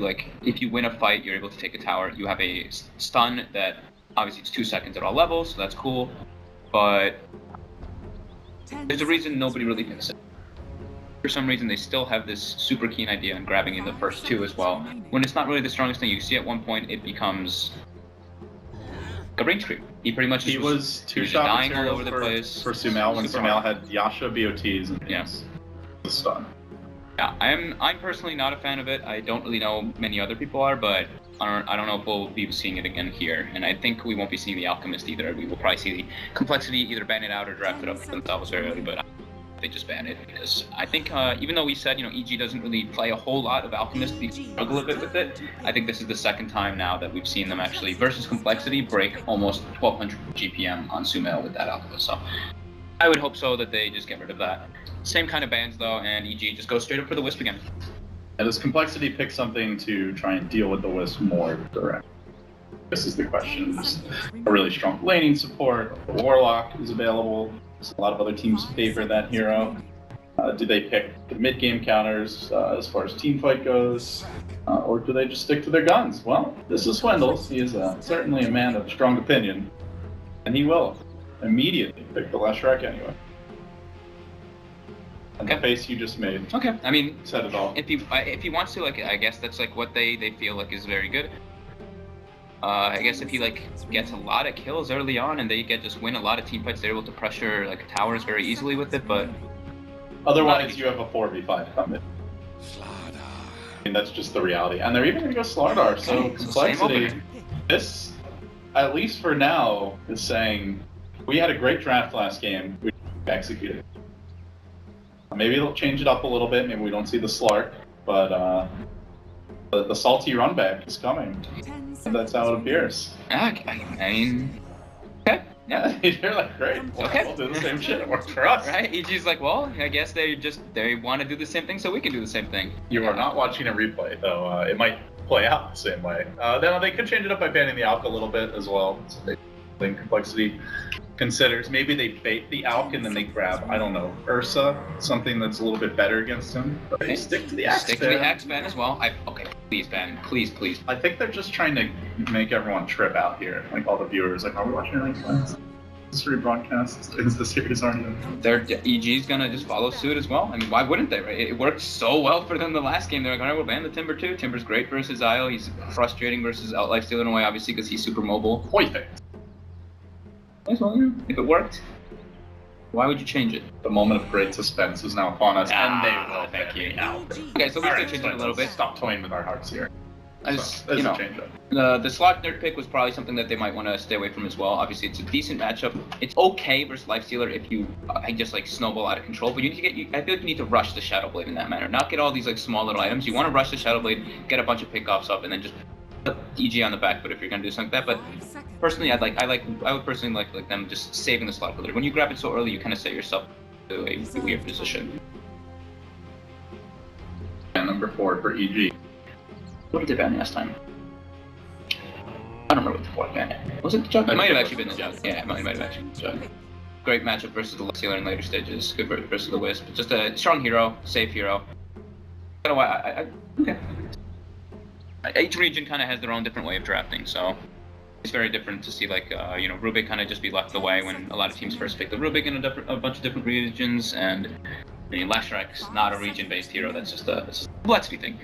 like if you win a fight, you're able to take a tower. You have a stun that obviously it's 2 seconds at all levels, so that's cool. But there's a reason nobody really picks it. For some reason, they still have this super keen idea on grabbing in the first 2 as well. When it's not really the strongest thing, you see at one point it becomes a range creep. He pretty much he was two-shot dying all material over the place. for Sumail when Sumail had Yasha BOTs and yes, the stun. Yeah, I'm personally not a fan of it. I don't really know many other people are, but I don't know if we'll be seeing it again here. And I think we won't be seeing the Alchemist either. We will probably see the Complexity either ban it out or draft it up for themselves very early, but they just ban it because I think even though we said, EG doesn't really play a whole lot of Alchemist, we struggle a bit with it. I think this is the second time now that we've seen them actually versus Complexity break almost 1200 GPM on Sumail with that Alchemist. So I would hope so that they just get rid of that. Same kind of bans though, and EG just goes straight up for the Wisp again. And does Complexity pick something to try and deal with the Wisp more direct? This is the question. There's a really strong laning support. The Warlock is available. A lot of other teams favor that hero. Do they pick the mid-game counters as far as team fight goes, or do they just stick to their guns? Well, this is Swindles. He is certainly a man of strong opinion, and he will immediately pick the Leshrac anyway. And the face you just made. Okay, I mean, said it all. If he wants to, I guess that's what they feel like is very good. I guess if he gets a lot of kills early on and they just win a lot of team fights, they're able to pressure towers very easily with it. But otherwise, you have a 4v5 coming. I mean, that's just the reality. And they're even going to go Slardar. So Complexity, this, at least for now, is saying we had a great draft last game. We executed. Maybe they'll change it up a little bit. Maybe we don't see the Slark, but the salty run back is coming. And that's how it appears. I mean, okay, yeah. You're like, great. Okay. We'll do the same shit. It works for us. Right? EG's like, well, I guess they want to do the same thing, so we can do the same thing. You are not watching a replay, though. It might play out the same way. Then they could change it up by banning the Alk a little bit as well. So they think Complexity considers. Maybe they bait the Alk and then they grab, I don't know, Ursa, something that's a little bit better against him. But they stick to the Axe ban. Stick to the Axe ban as well. Okay, please ban. Please. I think they're just trying to make everyone trip out here. Like all the viewers, are we watching Ranked Plans? Is this rebroadcast? Is the series already done? EG's gonna just follow suit as well. I mean, why wouldn't they, right? It worked so well for them the last game. They're like, all right, we'll ban the Timber too. Timber's great versus Io. He's frustrating versus Lifestealer in a way, obviously, because he's super mobile. Perfect. If it worked, why would you change it? The moment of great suspense is now upon us, and they will thank you. Now. Okay, so let's change it a little bit. Stop toying with our hearts here. The Slot nerd pick was probably something that they might want to stay away from as well. Obviously, it's a decent matchup. It's okay versus Lifestealer if you just snowball out of control, but you need to I feel like you need to rush the Shadow Blade in that manner. Not get all these small little items. You want to rush the Shadow Blade, get a bunch of pickoffs up, and then just put EG on the back foot if you're gonna do something like that. But personally, I would personally like them just saving the slot builder. When you grab it so early, you kind of set yourself to a weird position. And number 4 for EG. What did they ban last time? I don't remember what the ban. Was it the Jug? It might have actually been the Jug. Yeah, it might have actually been the Jug. Great matchup versus the Sealer in later stages. Good versus the Wisp. Just a strong hero, safe hero. I don't know why. Okay. Each region kind of has their own different way of drafting, so it's very different to see Rubik kind of just be left away when a lot of teams first pick the Rubik in a bunch of different regions, and I mean, Lashrac's not a region-based hero. That's just a complexity thing.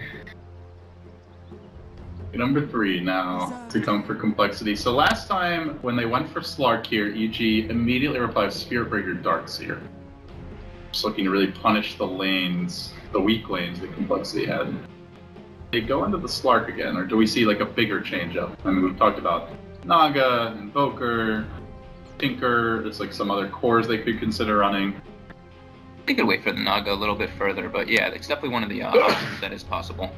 Number 3 now to come for Complexity. So last time when they went for Slark here, EG immediately replied Spearbreaker Darkseer. Just looking to really punish the lanes, the weak lanes that Complexity had. They go into the Slark again, or do we see a bigger change up? I mean, we've talked about Naga, Invoker, Tinker, there's some other cores they could consider running. They could wait for the Naga a little bit further, but yeah, it's definitely one of the options that is possible.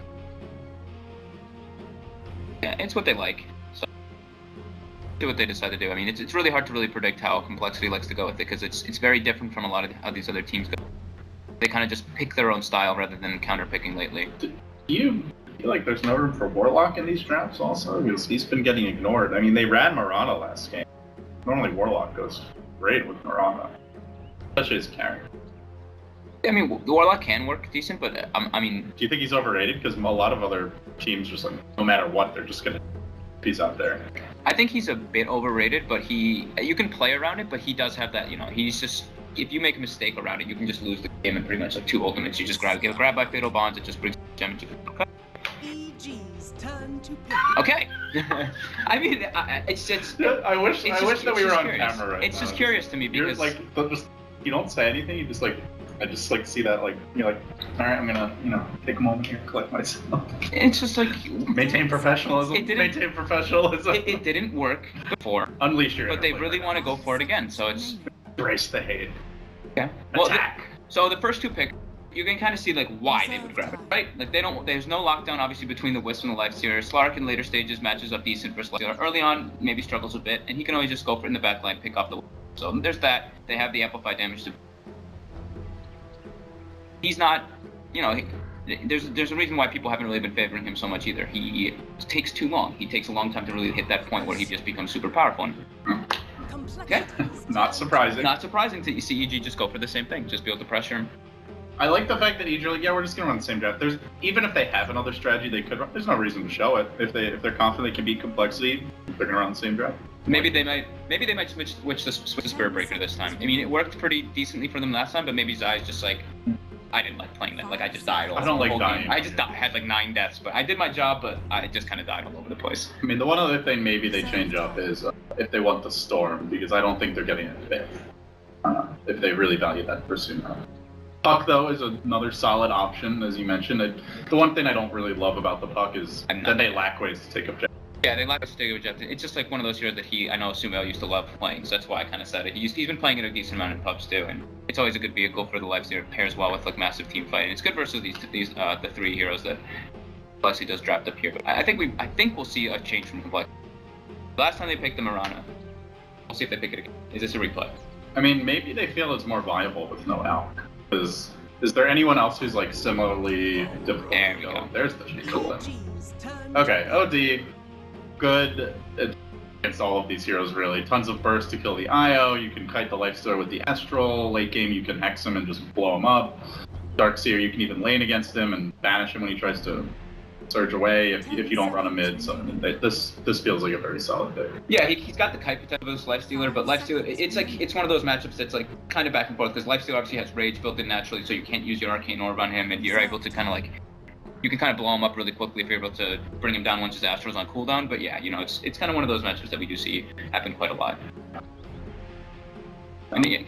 Yeah, it's what they like, so do what they decide to do. I mean, it's really hard to really predict how Complexity likes to go with it, because it's very different from a lot of how these other teams go. They kind of just pick their own style rather than counter-picking lately. Do you feel like there's no room for Warlock in these drafts also? Because he's been getting ignored. I mean, they ran Mirana last game. Normally Warlock goes great with Mirana, especially his character. I mean, the Warlock can work decent, but I mean... Do you think he's overrated? Because a lot of other teams just like, no matter what, they're just gonna he's out there. I think he's a bit overrated, but you can play around it, but he does have that, he's just, if you make a mistake around it, you can just lose the game in pretty much like 2 ultimates. You just get grabbed by Fatal Bonds, it just brings gem into EG's turn to pick. Okay. I mean, it's I wish that we were on curious. camera right It's now. just curious to me because You're like, just you don't say anything. You just like, I just like see that like you're like, all right, I'm gonna take a moment here, collect myself. It's just like Maintain professionalism. It didn't work before. Unleash your. But they really want to go for it again, so it's embrace the hate. Okay. Attack. So the first 2 picks, you can kind of see like why they would grab it, right? Like there's no lockdown obviously between the Wisp and the Lifestealer. Slark in later stages matches up decent for Lifestealer. Early on, maybe struggles a bit, and he can always just go for it in the back line, pick up the. So there's that. They have the amplified damage to. He's not, there's a reason why people haven't really been favoring him so much either. He takes too long. He takes a long time to really hit that point where he just becomes super powerful. Okay. Not surprising. Not surprising to see EG just go for the same thing, just be able to pressure him. I like the fact that EG are like, yeah, we're just gonna run the same draft. Even if they have another strategy they could run, there's no reason to show it. If they're confident they can beat complexity, they're gonna run the same draft. Maybe they might switch the Spirit Breaker this time. I mean, it worked pretty decently for them last time, but maybe Zai's just like, I didn't like playing that. Like, I just died all the whole game. I just had like 9 deaths, but I did my job, but I just kind of died all over the place. I mean, the one other thing maybe they change up is if they want the Storm, because I don't think they're getting it fifth. If they really value that pursuit. Puck, though, is another solid option, as you mentioned. The one thing I don't really love about the Puck is that they lack ways to take objectives. Yeah, they lack ways to take objectives. It's just like one of those heroes that I know sumo used to love playing, so that's why I kind of said it. He's been playing it a decent amount in pubs too, and it's always a good vehicle for the Lifestealer. It pairs well with like massive team fight, and it's good versus the 3 heroes that Complexity does draft up here. But I think we'll see a change from Complexity. Last time they picked the Mirana. We'll see if they pick it again. Is this a replay? I mean, maybe they feel it's more viable with no Alk. Is there anyone else who's like similarly difficult? There we go. There's the change. Cool. Okay, OD, good against all of these heroes really. Tons of burst to kill the IO. You can kite the Lifestealer with the Astral. Late game, you can hex him and just blow him up. Darkseer, you can even lane against him and banish him when he tries to surge away if you don't run a mid. So this feels like a very solid pick. Yeah, he's got the kite potential of this Lifestealer, but Lifestealer, it's one of those matchups that's like kind of back and forth because Lifestealer obviously has rage built in naturally, so you can't use your Arcane Orb on him, and you're able to kind of like, you can kind of blow him up really quickly if you're able to bring him down once his Astral's on cooldown. But yeah, it's kind of one of those matchups that we do see happen quite a lot. I mean,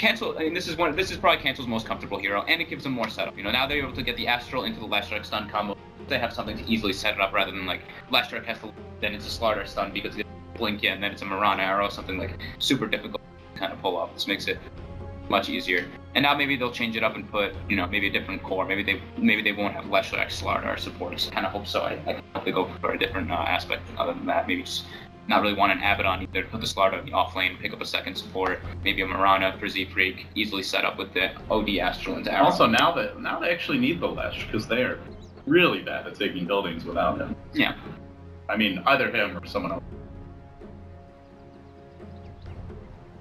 this is probably Cancel's most comfortable hero, and it gives him more setup. Now they're able to get the Astral into the Lashdark stun combo. They have something to easily set it up rather than like Lashdark has to, then it's a Slardar stun because it's blink in, and then it's a Mirana arrow, something like super difficult to kind of pull off. This makes it much easier. And now maybe they'll change it up and put, maybe a different core. Maybe they won't have Lashdark Slardar support. I kind of hope so. I hope they go for a different aspect other than that. Maybe just not really want an Abaddon either. Put the Slardar in the off lane, pick up a second support. Maybe a Mirana for Z-Freak, easily set up with the OD Astral into arrow. Also, now they actually need the Lesh because they are really bad at taking buildings without him. Yeah. I mean, either him or someone else.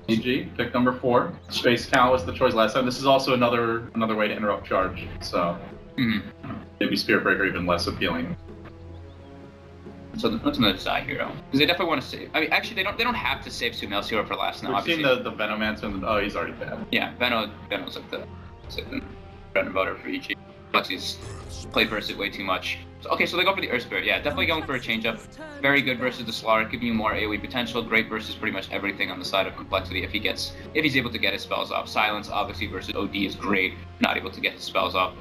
EG, pick number 4. Space Cal was the choice last time. This is also another way to interrupt charge, so maybe Spirit Breaker even less appealing. So that's another Zai hero. Because they definitely want to save. I mean, actually, they don't have to save Sumail's hero for last now. We've seen the Venomancer, and oh, he's already bad. Yeah, Venom's like the bread and butter for EG. He's played versus it way too much. So they go for the Earth Spirit. Yeah, definitely going for a change-up. Very good versus the Slark, giving you more AoE potential. Great versus pretty much everything on the side of complexity if he's able to get his spells off. Silence, obviously, versus OD is great. Not able to get his spells off.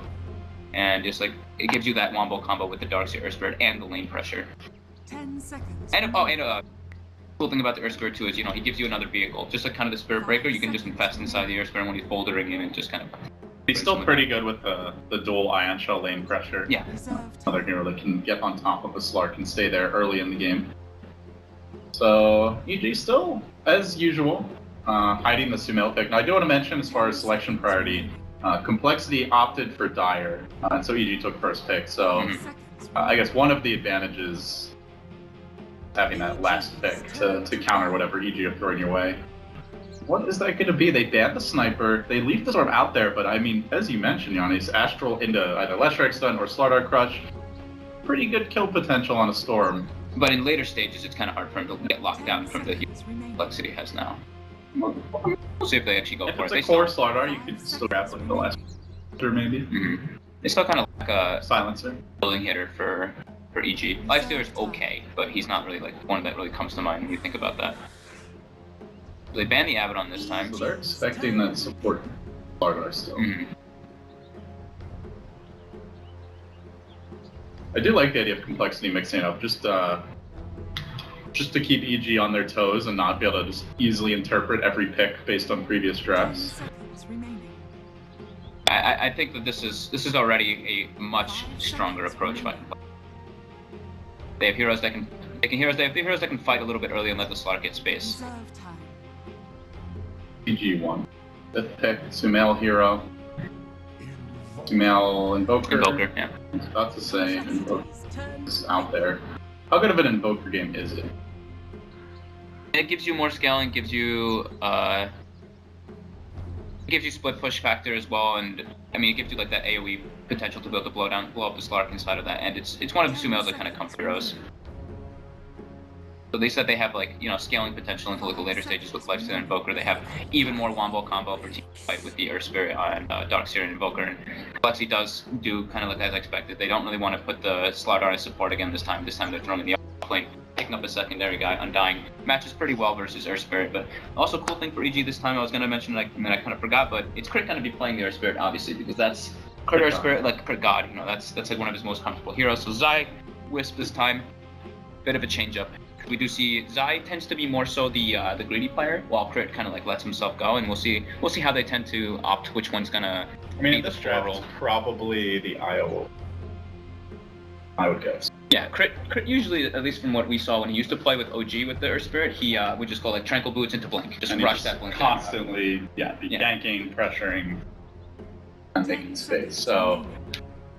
And just like, it gives you that wombo combo with the Darkseer Earth Spirit and the lane pressure. 10 seconds. And cool thing about the Earth Spirit too is, he gives you another vehicle. Just like kind of the Spirit Breaker, you can just infest inside the Earth Spirit when he's bouldering in and just kind of... He's still pretty good with the dual Ion Shell lane pressure. Yeah. Another hero that can get on top of a Slark and stay there early in the game. So, EG still, as usual, hiding the Sumail pick. Now, I do want to mention, as far as selection priority, Complexity opted for Dire, and so EG took first pick. So, I guess one of the advantages having that last pick to counter whatever EG are throwing your way. what is that going to be? They ban the sniper. They leave the storm out there, but I mean, as you mentioned, Giannis, Astral into either Leshrac stun or Slardar Crush. Pretty good kill potential on a storm. But in later stages, it's kind of hard for him to get locked down from the complexity he has now. We'll see if they actually go If for it's it. a core Slardar, you could still grab like the last maybe. Mm-hmm. They still kind of lack a Silencer. building hitter for EG. Lifestealer's okay, but he's not really like one that really comes to mind when you think about that. They banned the Abaddon this time. So they're expecting that support Slardar still. Mm-hmm. I do like the idea of complexity mixing up, just to keep EG on their toes and not be able to just easily interpret every pick based on previous drafts. I think that this is already a much stronger approach by Complexity. They have heroes that can fight a little bit early and let the Slardar get space. EG won. Fifth pick, Sumail hero. Sumail Invoker. Invoker, yeah. I was about to say Invoker is out there. How good of an Invoker game is it? It gives you more scaling, gives you split push factor as well, and I mean it gives you like that AoE potential to be able to blow up the Slark inside of that, and it's one of Sumail's like kind of comfort heroes. So they said they have like, you know, scaling potential into like the later stages with Lifesteal and Invoker. They have even more Wombo combo for team fight with the Earth Spirit and Darkseer and Invoker. And Complexity does do kind of like as expected. They don't really want to put the Slardar as support again this time. This time they're throwing in the offlane, picking up a secondary guy, Undying. Matches pretty well versus Earth Spirit. But also cool thing for EG this time I was going to mention, and then I kind of forgot, but it's Crit going to be playing the Earth Spirit obviously, because that's Crit Earth Spirit, like Crit God, you know, that's like one of his most comfortable heroes. So Zai Wisp this time, bit of a change up. We do see Zai tends to be more so the greedy player, while Crit kind of like lets himself go, and we'll see how they tend to opt which one's gonna. I mean, this draft is probably the IO, I would guess. Yeah, Crit usually, at least from what we saw when he used to play with OG with the Earth Spirit, he would just go like Tranquil Boots into Blink, just rush that Blink. Constantly, ganking, pressuring, and taking space. So,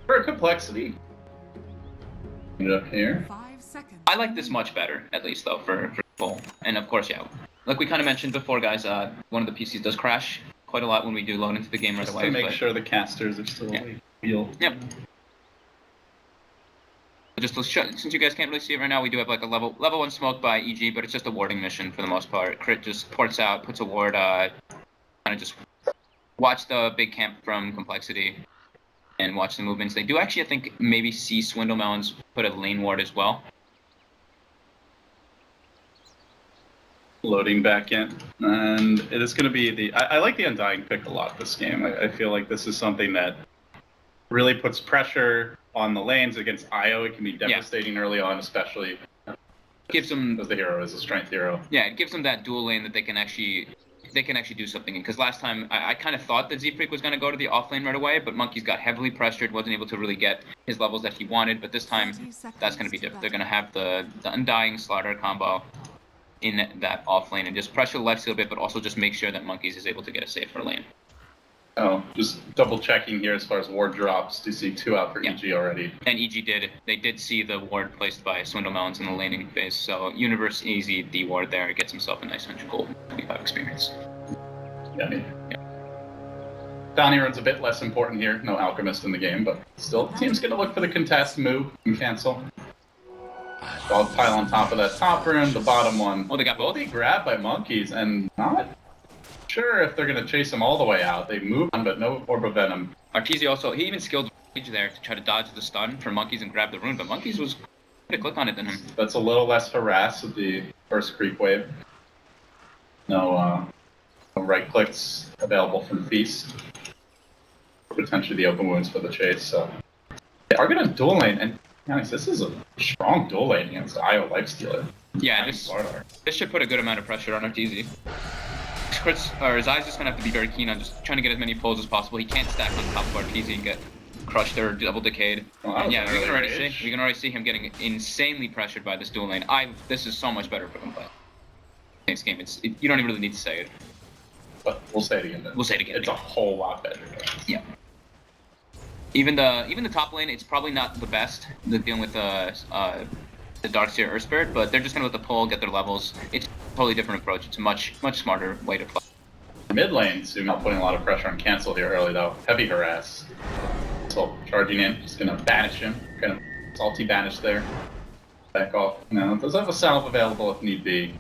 for complexity, put it up here. I like this much better, at least though, for full. And of course, yeah, like we kind of mentioned before, guys, one of the PCs does crash quite a lot when we do load into the game right away. To make sure the casters are still healed. Yep. Just since you guys can't really see it right now, we do have like a level 1 smoke by EG, but it's just a warding mission for the most part. Crit just ports out, puts a ward, kind of just watch the big camp from Complexity and watch the movements. They do actually, I think, maybe see Swindle Melons put a lane ward as well. Loading back in, and it is going to be I like the Undying pick a lot this game. I feel like this is something that really puts pressure on the lanes against IO. It can be devastating early on, especially gives them as the hero is a strength hero. Yeah, it gives them that dual lane that they can actually do something in. Because last time I kind of thought that Z-Freak was going to go to the off lane right away, but Monkey's got heavily pressured, wasn't able to really get his levels that he wanted. But this time that's going to be different. They're going to have the Undying Slardar combo in that off lane and just pressure the left a bit, but also just make sure that Monkeys is able to get a safer lane. Oh, just double checking here as far as ward drops. Do you see 2 out for EG already? And EG did see the ward placed by Swindle Melons in the laning phase, so Universe easy the ward there, gets himself a nice 100 gold, 25 experience. Yeah. Donnie runs a bit less important here, no Alchemist in the game, but still, the team's gonna look for the contest move and cancel. Dog pile on top of that top rune, the bottom one. Oh, they got both? Will be grabbed by Monkeys, and not sure if they're going to chase him all the way out. They move on, but no Orb of Venom. Arteezy also, he even skilled Rage there to try to dodge the stun for Monkeys and grab the rune, but Monkeys was to click on it than him. That's a little less harass with the first creep wave. No right clicks available from Feast. Potentially the open wounds for the chase, so. They are going to dual lane, and Giannis, this is a strong dual lane against IO Lifestealer. Yeah, this should put a good amount of pressure on Arteezy. Zai's just gonna have to be very keen on just trying to get as many pulls as possible. He can't stack on top of Arteezy and get crushed or double decayed. Oh, yeah, we can already see him getting insanely pressured by this dual lane. This is so much better for him. But this game, you don't even really need to say it. But we'll say it again. Then. We'll say it again. It's a whole lot better. Yeah. Even the top lane, it's probably not the best. They're dealing with the Darkseer Earth Spirit, but they're just gonna let the pull get their levels. It's a totally different approach. It's a much smarter way to play. Mid lane, Sumo putting a lot of pressure on cancel here early though. Heavy harass. So charging in, just gonna banish him. Gonna salty banish there. Back off. No, does have a salve available if need be.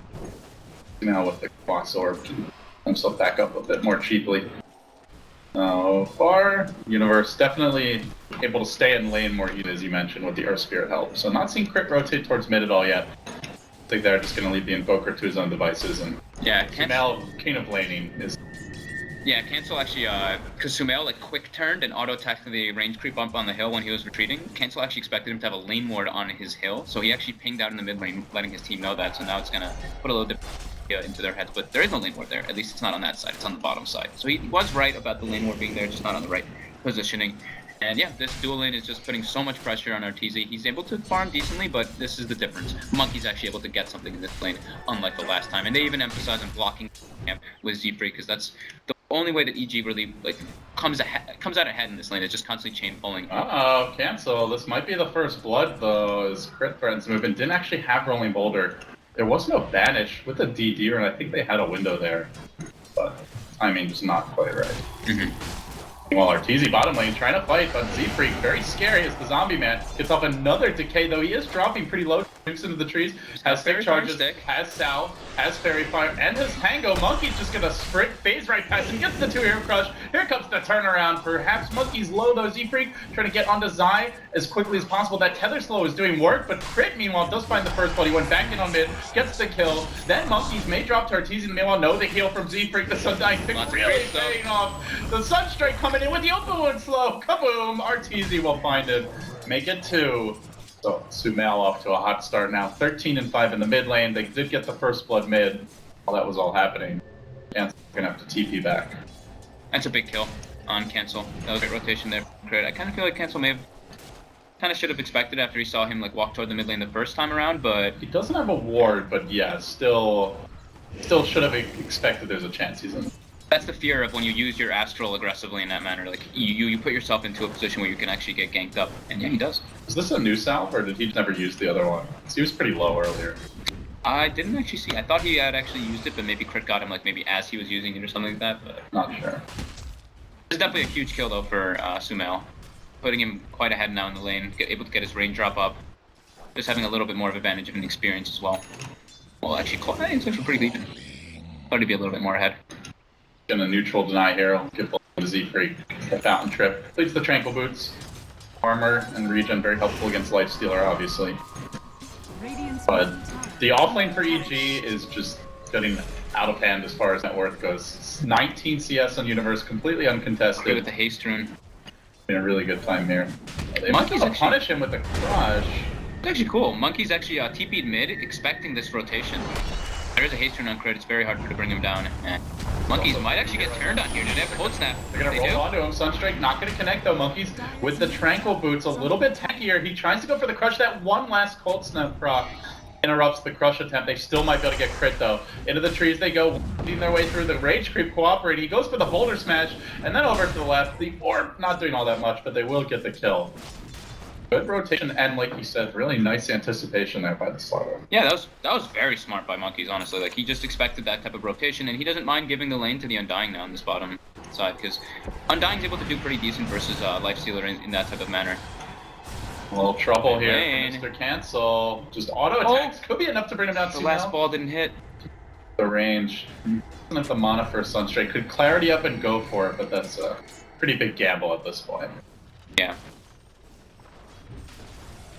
Now with the box orb, can himself back up a bit more cheaply. So far, Universe definitely able to stay in lane more even as you mentioned with the Earth Spirit help. So not seeing Crit rotate towards mid at all yet. I think they're just gonna leave the Invoker to his own devices and Sumail king of laning is. Yeah, cancel actually, because Sumail like quick turned and auto-attacked the range creep up on the hill when he was retreating. Cancel actually expected him to have a lane ward on his hill, so he actually pinged out in the mid lane, letting his team know that, so now it's gonna put a little bit into their heads, but there is no lane ward there, at least it's not on that side, it's on the bottom side. So he was right about the lane ward being there, just not on the right positioning. And yeah, this dual lane is just putting so much pressure on RTZ. He's able to farm decently, but this is the difference. Monkey's actually able to get something in this lane, unlike the last time. And they even emphasize on blocking with Z3, because that's the only way that EG really like comes out ahead in this lane. Is just constantly chain pulling. Uh-oh, cancel. This might be the first blood though, as Crit Friends movement didn't actually have Rolling Boulder. There was no banish with the DD, and I think they had a window there. But timing just not quite right. Meanwhile, Arteezy bottom lane trying to fight, but Z-Freak very scary as the zombie man gets off another decay, though he is dropping pretty low, nukes into the trees, has stick charges, has Sal, has Fairy Fire, and has Tango. Monkey's just gonna sprint, phase right past him, gets the 2-hero crush. Here comes the turnaround. Perhaps Monkey's low though. Z-Freak trying to get onto Zai as quickly as possible. That tether slow is doing work, but Crit meanwhile does find the first blood. He went back in on mid, gets the kill. Then Monkeys may drop to Arteezy, meanwhile no, the heal from Z-Freak. The Sundying pick really paying off. The Sunstrike coming in with the open one slow. Kaboom! Arteezy will find it. Make it 2. So Sumail off to a hot start now. 13-5 in the mid lane. They did get the first blood mid while that was all happening. And gonna have to TP back. That's a big kill on Cancel. That was a great rotation there. I kind of feel like Cancel may have should have expected after he saw him like walk toward the mid lane the first time around, but he doesn't have a ward, but yeah, still should have expected there's a chance he's in. That's the fear of when you use your Astral aggressively in that manner. Like, you put yourself into a position where you can actually get ganked up. And yeah, he does. Is this a new salve, or did he never use the other one? He was pretty low earlier. I didn't actually see. I thought he had actually used it, but maybe Crit got him, like, maybe as he was using it or something like that, but not sure. It's definitely a huge kill, though, for Sumail. Putting him quite ahead now in the lane, able to get his range drop up. Just having a little bit more of advantage of an experience as well. Well, actually, it's actually pretty even. Thought he'd be a little bit more ahead. Gonna neutral deny hero, get the Z-Freak, the Fountain Trip, leads the Tranquil Boots. Armor and regen very helpful against Lifestealer, obviously. But the offlane for EG is just getting out of hand as far as net worth goes. 19 CS on Universe, completely uncontested. Good with the haste rune. In a really good time here. They Monkey's might punish him with a crush. It's actually cool. Monkey's actually TP'd mid, expecting this rotation. There is a haste rune on Crit, it's very hard to bring him down. And Monkeys might actually get turned on here. Do they have cold snap? They're gonna roll onto him. Sunstrike not gonna connect though. Monkeys with the Tranquil Boots, a little bit tankier. He tries to go for the crush. That one last cold snap proc interrupts the crush attempt. They still might be able to get Crit though. Into the trees they go, leading their way through. The Rage Creep cooperating. He goes for the Boulder Smash, and then over to the left. The Orb not doing all that much, but they will get the kill. Good rotation, and like you said, really nice anticipation there by the Slaughter. Yeah, that was very smart by Monkeys, honestly. Like, he just expected that type of rotation, and he doesn't mind giving the lane to the Undying now on this bottom side, because Undying's able to do pretty decent versus Lifestealer in that type of manner. A little trouble here for Mr. Cancel. Just auto attacks could be enough to bring him down. The last ball didn't hit. The range. Doesn't have the mana for Sunstrike. Could clarity up and go for it, but that's a pretty big gamble at this point. Yeah.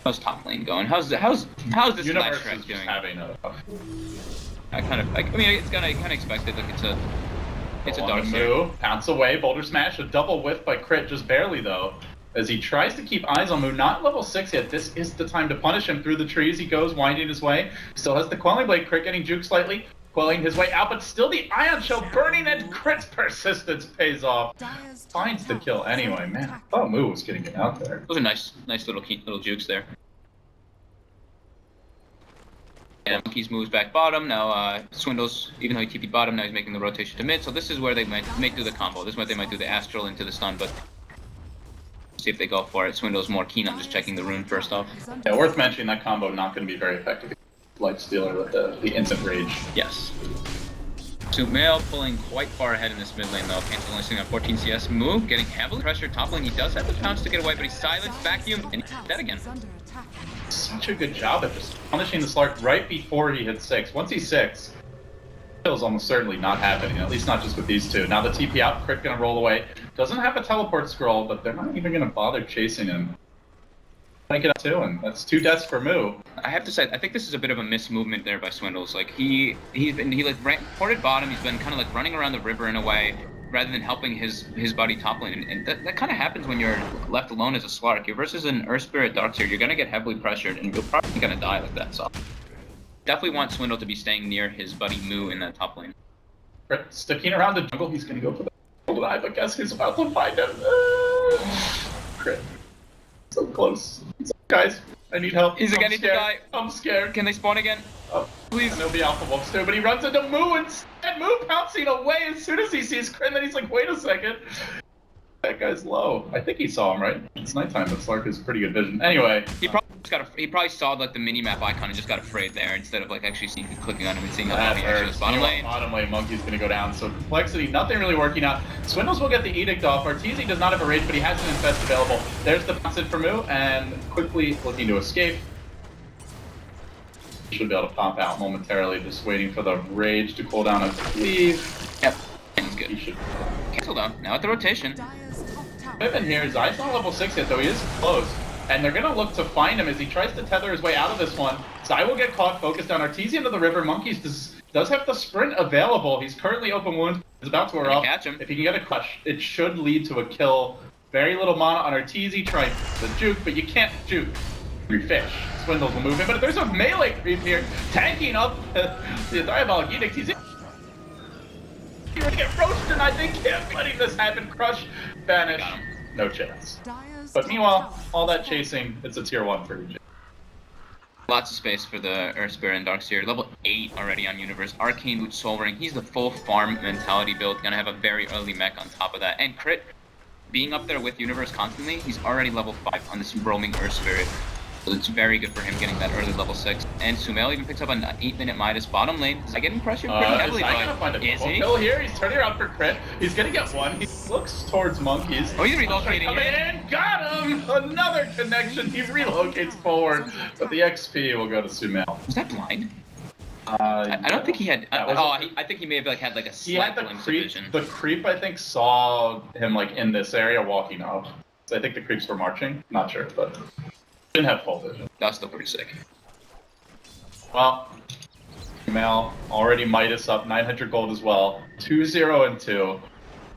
How's top lane going? How's this Universe Flash is doing? Having a I mean, it's kind of expected. Like, it's a dark move. Pounce away. Boulder Smash. A double whiff by Crit, just barely though. As he tries to keep eyes on Moo, not level 6 yet. This is the time to punish him. Through the trees he goes, winding his way. Still has the Quelling Blade. Crit getting juked slightly, quelling his way out, but still the Ion Shell burning, and Crit's persistence pays off. Finds the kill anyway, man. I thought Moo was getting it out there. Those are nice little jukes there. Yeah, Monkeys moves back bottom. Now Swindles, even though he TP'd bottom, now he's making the rotation to mid. So this is where they might do the combo. This is where they might do the Astral into the stun, but see if they go for it. Swindle's more keen on just checking the rune first off. Yeah, worth mentioning that combo not going to be very effective. Lifestealer with the instant rage. Yes. sumail pulling quite far ahead in this mid lane though. Cancel only sitting on 14 CS. Moo getting heavily pressured top lane. He does have the pounce to get away, but he's silenced, vacuum, and he's dead again. Such a good job at just punishing the Slark right before he hits 6. Once he's 6, is almost certainly not happening, at least not just with these two. Now the TP out, Crit gonna roll away. Doesn't have a teleport scroll, but they're not even gonna bother chasing him. Make it up too, and that's 2 deaths for Moo. I have to say, I think this is a bit of a mismovement there by Swindles. Like he ported bottom. He's been kind of like running around the river in a way, rather than helping his buddy top lane. And that kind of happens when you're left alone as a Slark. You're versus an Earth Spirit Darkseer. You're gonna get heavily pressured, and you're probably gonna die like that. So definitely want Swindle to be staying near his buddy Moo in that top lane. Crit sticking around the jungle. He's gonna go for the golden eye, but guess who's about to find him? Crit. So close. Guys, I need help. He's gonna need to die. I'm scared. Can they spawn again? Oh, please. And there'll be Alpha Wolves too, but he runs into Moo instead. Moo pouncing away as soon as he sees Crit, and then he's like, wait a second. That guy's low. I think he saw him, right? It's nighttime, but Slark has pretty good vision. Anyway. He probably saw like the mini-map icon and just got afraid there instead of like actually clicking on him and seeing how he actually was bottom lane. Bottom lane, Monkey's gonna go down. So complexity, nothing really working out. Swindles will get the edict off. Arteezy does not have a rage, but he has an infest available. There's the bounce in for Moo, and quickly looking to escape. Should be able to pop out momentarily, just waiting for the rage to cool down, I believe. Yep, and he's good. He should cancel down. Now at the rotation. Pippin here, Zai's not level 6 yet, though he is close. And they're gonna look to find him as he tries to tether his way out of this one. Zai will get caught, focused down Arteezy into the river. Monkeys does have the sprint available. He's currently open wound. He's about to wear off. Catch him. If he can get a crush, it should lead to a kill. Very little mana on Arteezy trying to juke, but you can't juke. Your fish. Swindles will move in, but there's a melee creep here, tanking up the Diabolic Edict. He's gonna get roasted, and I think can't letting this happen. Crush, vanish, no chance. But meanwhile, all that chasing, it's a tier 1 for EJ. Lots of space for the Earth Spirit and Darkseer. Level 8 already on Universe. Arcane Boot, Soul Ring. He's the full farm mentality build. Gonna have a very early mech on top of that. And Crit, being up there with Universe constantly, he's already level 5 on this roaming Earth Spirit. So it's very good for him getting that early level 6. And Sumail even picks up an 8-minute Midas bottom lane. Is he getting pressured pretty heavily? Is gonna find a kill here? He's turning around for Crit. He's gonna get one. He looks towards Monkeys. Oh, he's relocating coming in. Got him! Another connection. He relocates forward. But the XP will go to Sumail. Was that blind? I don't think he had. I think he may have like had like a slight glimpse of vision. The creep, I think, saw him like in this area walking up. So I think the creeps were marching. Not sure, but didn't have full vision. That's still pretty sick. Well, Sumail already Midas up 900 gold as well. 2-0 and 2.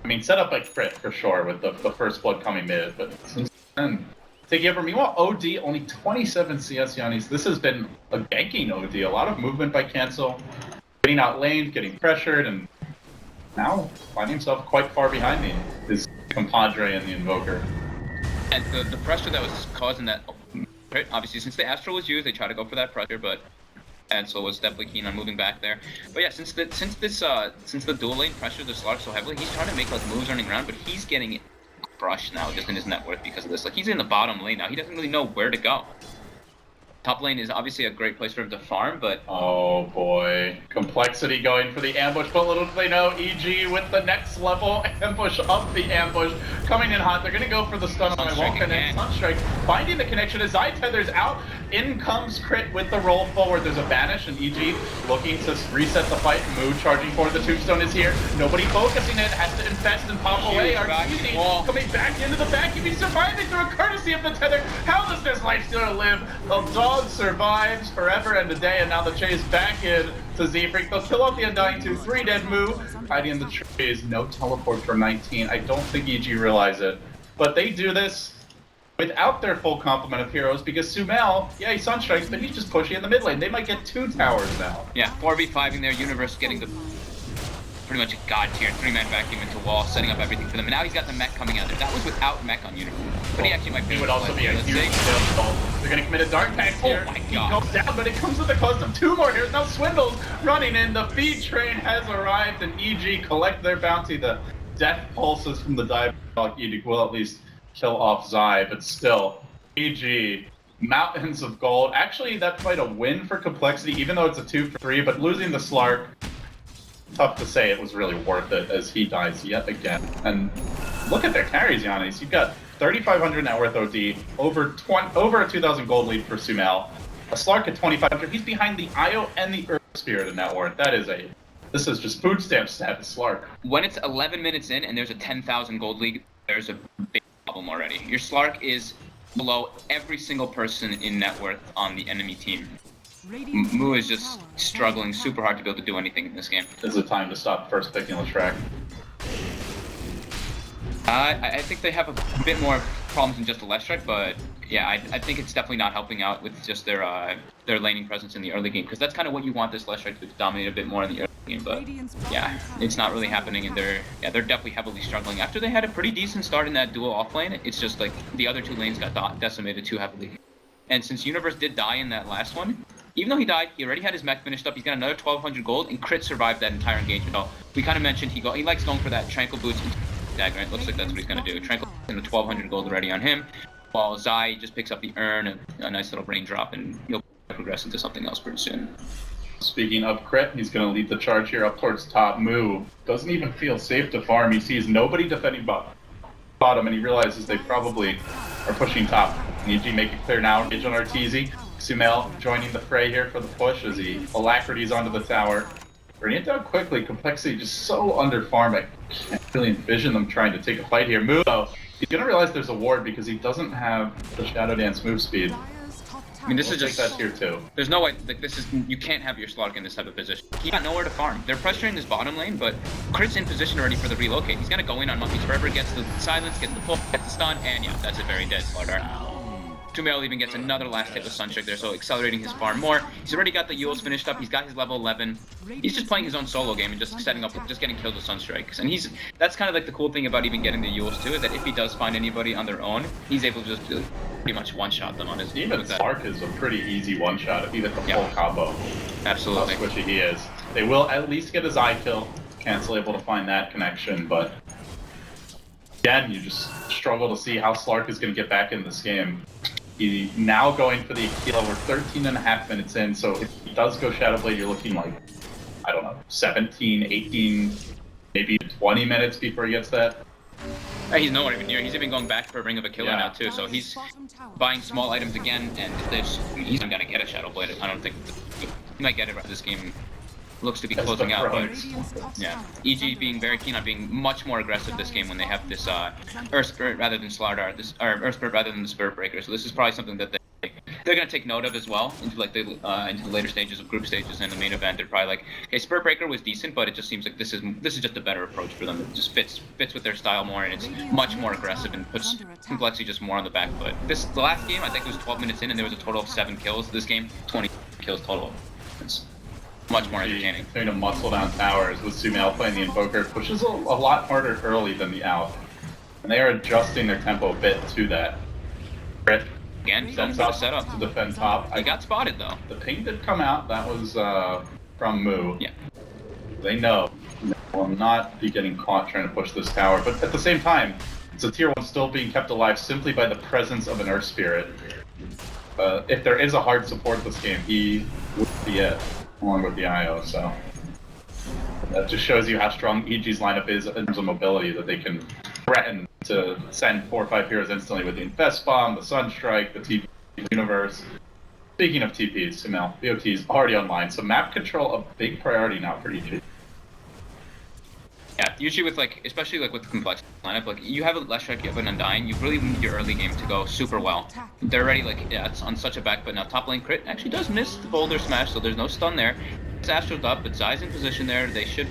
I mean, set up by Crit for sure with the first blood coming mid, but since then, take over. Meanwhile, OD only 27 CS Yannis. This has been a ganking OD. A lot of movement by Cancel, getting out laned, getting pressured, and now finding himself quite far behind his compadre and the Invoker. And the pressure that was causing that, obviously since the Astral was used, they tried to go for that pressure, but Cancel was definitely keen on moving back there. But yeah, since the dual lane pressured the Slark so heavily, he's trying to make like moves running around, but he's getting crushed now just in his net worth because of this. Like he's in the bottom lane now, he doesn't really know where to go. Top lane is obviously a great place for him to farm, but oh boy, complexity going for the ambush, but little do they know, EG with the next level ambush up the ambush, coming in hot. They're gonna go for the stun on my wall connect. Sunstrike finding the connection as Zai tethers out. In comes Crit with the roll forward. There's a banish, and EG looking to reset the fight. Moo charging forward. The tombstone is here. Nobody focusing it. Has to infest and pop away. Arteezy coming back into the vacuum. He's surviving through a courtesy of the tether. How does this life still live? The dog survives forever and a day, and now the chase back in to Z-Freak. They'll kill off the Undying 2. 3 dead Moo. Hiding in the trees. No teleport for 19. I don't think EG realize it. But they do this without their full complement of heroes, because Sumail, yeah, he sunstrikes, but he's just pushing in the mid lane. They might get 2 towers now. Yeah, 4v5ing their Universe, getting the pretty much a god tier 3-man vacuum into wall, setting up everything for them. And now he's got the mech coming out there. That was without mech on Universe, but he actually might be. He would also be a huge kill. They're gonna commit a dark pact here. Oh my He god. goes down, but it comes at the cost of 2 more heroes. Now Swindles running in. The feed train has arrived, and EG collect their bounty. The death pulses from the Diabolic Edict will at least kill off Zai, but still, EG, mountains of gold. Actually, that's quite a win for complexity, even though it's a 2 for 3, but losing the Slark tough to say it was really worth it as he dies yet again. And look at their carries, Giannis. You've got 3,500 net worth OD, over a 2,000 gold lead for Sumel. A Slark at 2,500. He's behind the IO and the Earth Spirit in net worth. This is just food stamp status, Slark. When it's 11 minutes in and there's a 10,000 gold league, there's a big problem already. Your Slark is below every single person in net worth on the enemy team. Mu is just struggling super hard to be able to do anything in this game. This is the time to stop first picking the track. I think they have a bit more problems than just the left strike, but yeah, I think it's definitely not helping out with just their laning presence in the early game, because that's kind of what you want this left strike to dominate a bit more in the early game. But yeah, it's not really happening, and they're definitely heavily struggling. After they had a pretty decent start in that dual off lane, it's just like the other two lanes got decimated too heavily. And since Universe did die in that last one, even though he died, he already had his mech finished up. He's got another 1,200 gold, and Crit survived that entire engagement. We kind of mentioned he likes going for that Tranquil Boots into dagger. It looks like that's what he's going to do. Tranquil and the 1,200 gold already on him, while Zai just picks up the urn, a nice little raindrop, and he'll progress into something else pretty soon. Speaking of Crit, he's going to lead the charge here up towards top. Mu doesn't even feel safe to farm. He sees nobody defending bottom, and he realizes they probably are pushing top. EG make it clear now. Engage on Arteezy. Sumel joining the fray here for the push as he alacrities onto the tower. Bring it down quickly. Complexity just so under farm. I can't really envision them trying to take a fight here. Mu, though, he's going to realize there's a ward because he doesn't have the Shadow Dance move speed. I mean, this is just that here too. There's no way, like, you can't have your Slark in this type of position. He got nowhere to farm. They're pressuring this bottom lane, but Crit's in position already for the relocate. He's gonna go in on Monkeys Forever, gets the silence, gets the pull, gets the stun, and yeah, that's a very dead Slardar. Sumel even gets another last hit with Sunstrike there, so accelerating his farm more. He's already got the Yules finished up. He's got his level 11. He's just playing his own solo game and just setting up, just getting killed with Sunstrikes. And that's kind of like the cool thing about even getting the Yules too, is that if he does find anybody on their own, he's able to just pretty much one-shot them on his. Even Slark is a pretty easy one-shot if you get the full combo. Absolutely. How squishy he is. They will at least get his eye kill. Cancel able to find that connection, but again, you just struggle to see how Slark is going to get back in this game. He's now going for the Aquila. We're 13.5 minutes in, so if he does go Shadowblade, you're looking like, I don't know, 17, 18, maybe 20 minutes before he gets that. He's nowhere even near. He's even going back for a Ring of Aquila now too, so he's buying small items again, and he's not gonna get a Shadowblade. I don't think he might get it. This game looks to be closing out, but yeah, EG being very keen on being much more aggressive this game when they have this Earth Spirit rather than Slardar, or Earth Spirit rather than the Spirit Breaker. So this is probably something that they're gonna take note of as well into like the later stages of group stages and the main event. They're probably like, okay, Spirit Breaker was decent, but it just seems like this is just a better approach for them. It just fits with their style more, and it's much more aggressive and puts Complexity just more on the back foot. The last game, I think it was 12 minutes in, and there was a total of 7 kills. This game, 20 kills total. It's much more entertaining. Trying to muscle down towers with Sumel playing the Invoker pushes a lot harder early than the out, and they are adjusting their tempo a bit to that. Crit again, going for the setup to defend top. I got spotted though. The ping did come out. That was from Mu. Yeah. They know they will not be getting caught trying to push this tower, but at the same time, it's a tier 1 still being kept alive simply by the presence of an Earth Spirit. If there is a hard support this game, he would be it, along with the IO, so that just shows you how strong EG's lineup is in terms of mobility, that they can threaten to send 4 or 5 heroes instantly with the Infest Bomb, the Sunstrike, the TP Universe. Speaking of TPs, Sumel, BOT is already online, so map control a big priority now for EG. Yeah, usually with especially with complex lineup, you have a less strike, you have an Undying, you really need your early game to go super well. They're already it's on such a back, but now top lane Crit actually does miss the Boulder Smash, so there's no stun there. It's Astro's up, but Zai's in position there. They should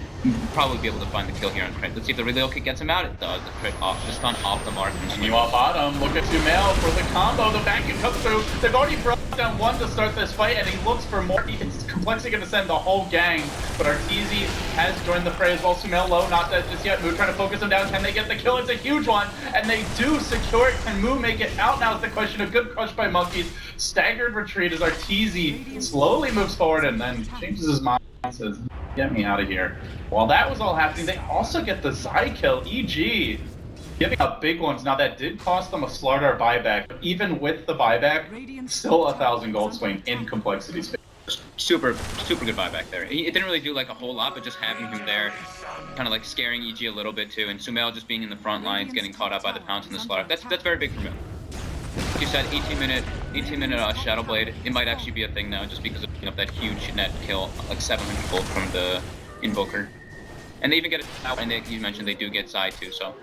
probably be able to find the kill here on Crit. Let's see if the relocate gets him out. It does. The Crit off, the stun off the mark. Meanwhile, bottom, look at Sumel for the combo. The back can come through. They've already brought down 1 to start this fight, and he looks for more. It's Complexity going to send the whole gang, but Arteezy has joined the fray as well. Sumel low, not dead just yet. Mu trying to focus him down. Can they get the kill? It's a huge one, and they do secure it. Can Mu make it out? Now it's the question. A good crush by Monkeys. Staggered retreat as Arteezy slowly moves forward and then changes his mind. Says, get me out of here. While that was all happening, they also get the Zai kill. EG giving up big ones. Now that did cost them a Slardar buyback, but even with the buyback, still 1,000 gold swing in Complexity space. Super good buyback there. It didn't really do like a whole lot, but just having him there, kind of like scaring EG a little bit too, and sumail just being in the front lines, getting caught up by the pounce and the slaughter. That's very big for him. Like you said, 18-minute Shadow Blade. It might actually be a thing now, just because of picking up that huge net kill, like 700 gold from the Invoker. And they even get it out, and you mentioned they do get Zai too, so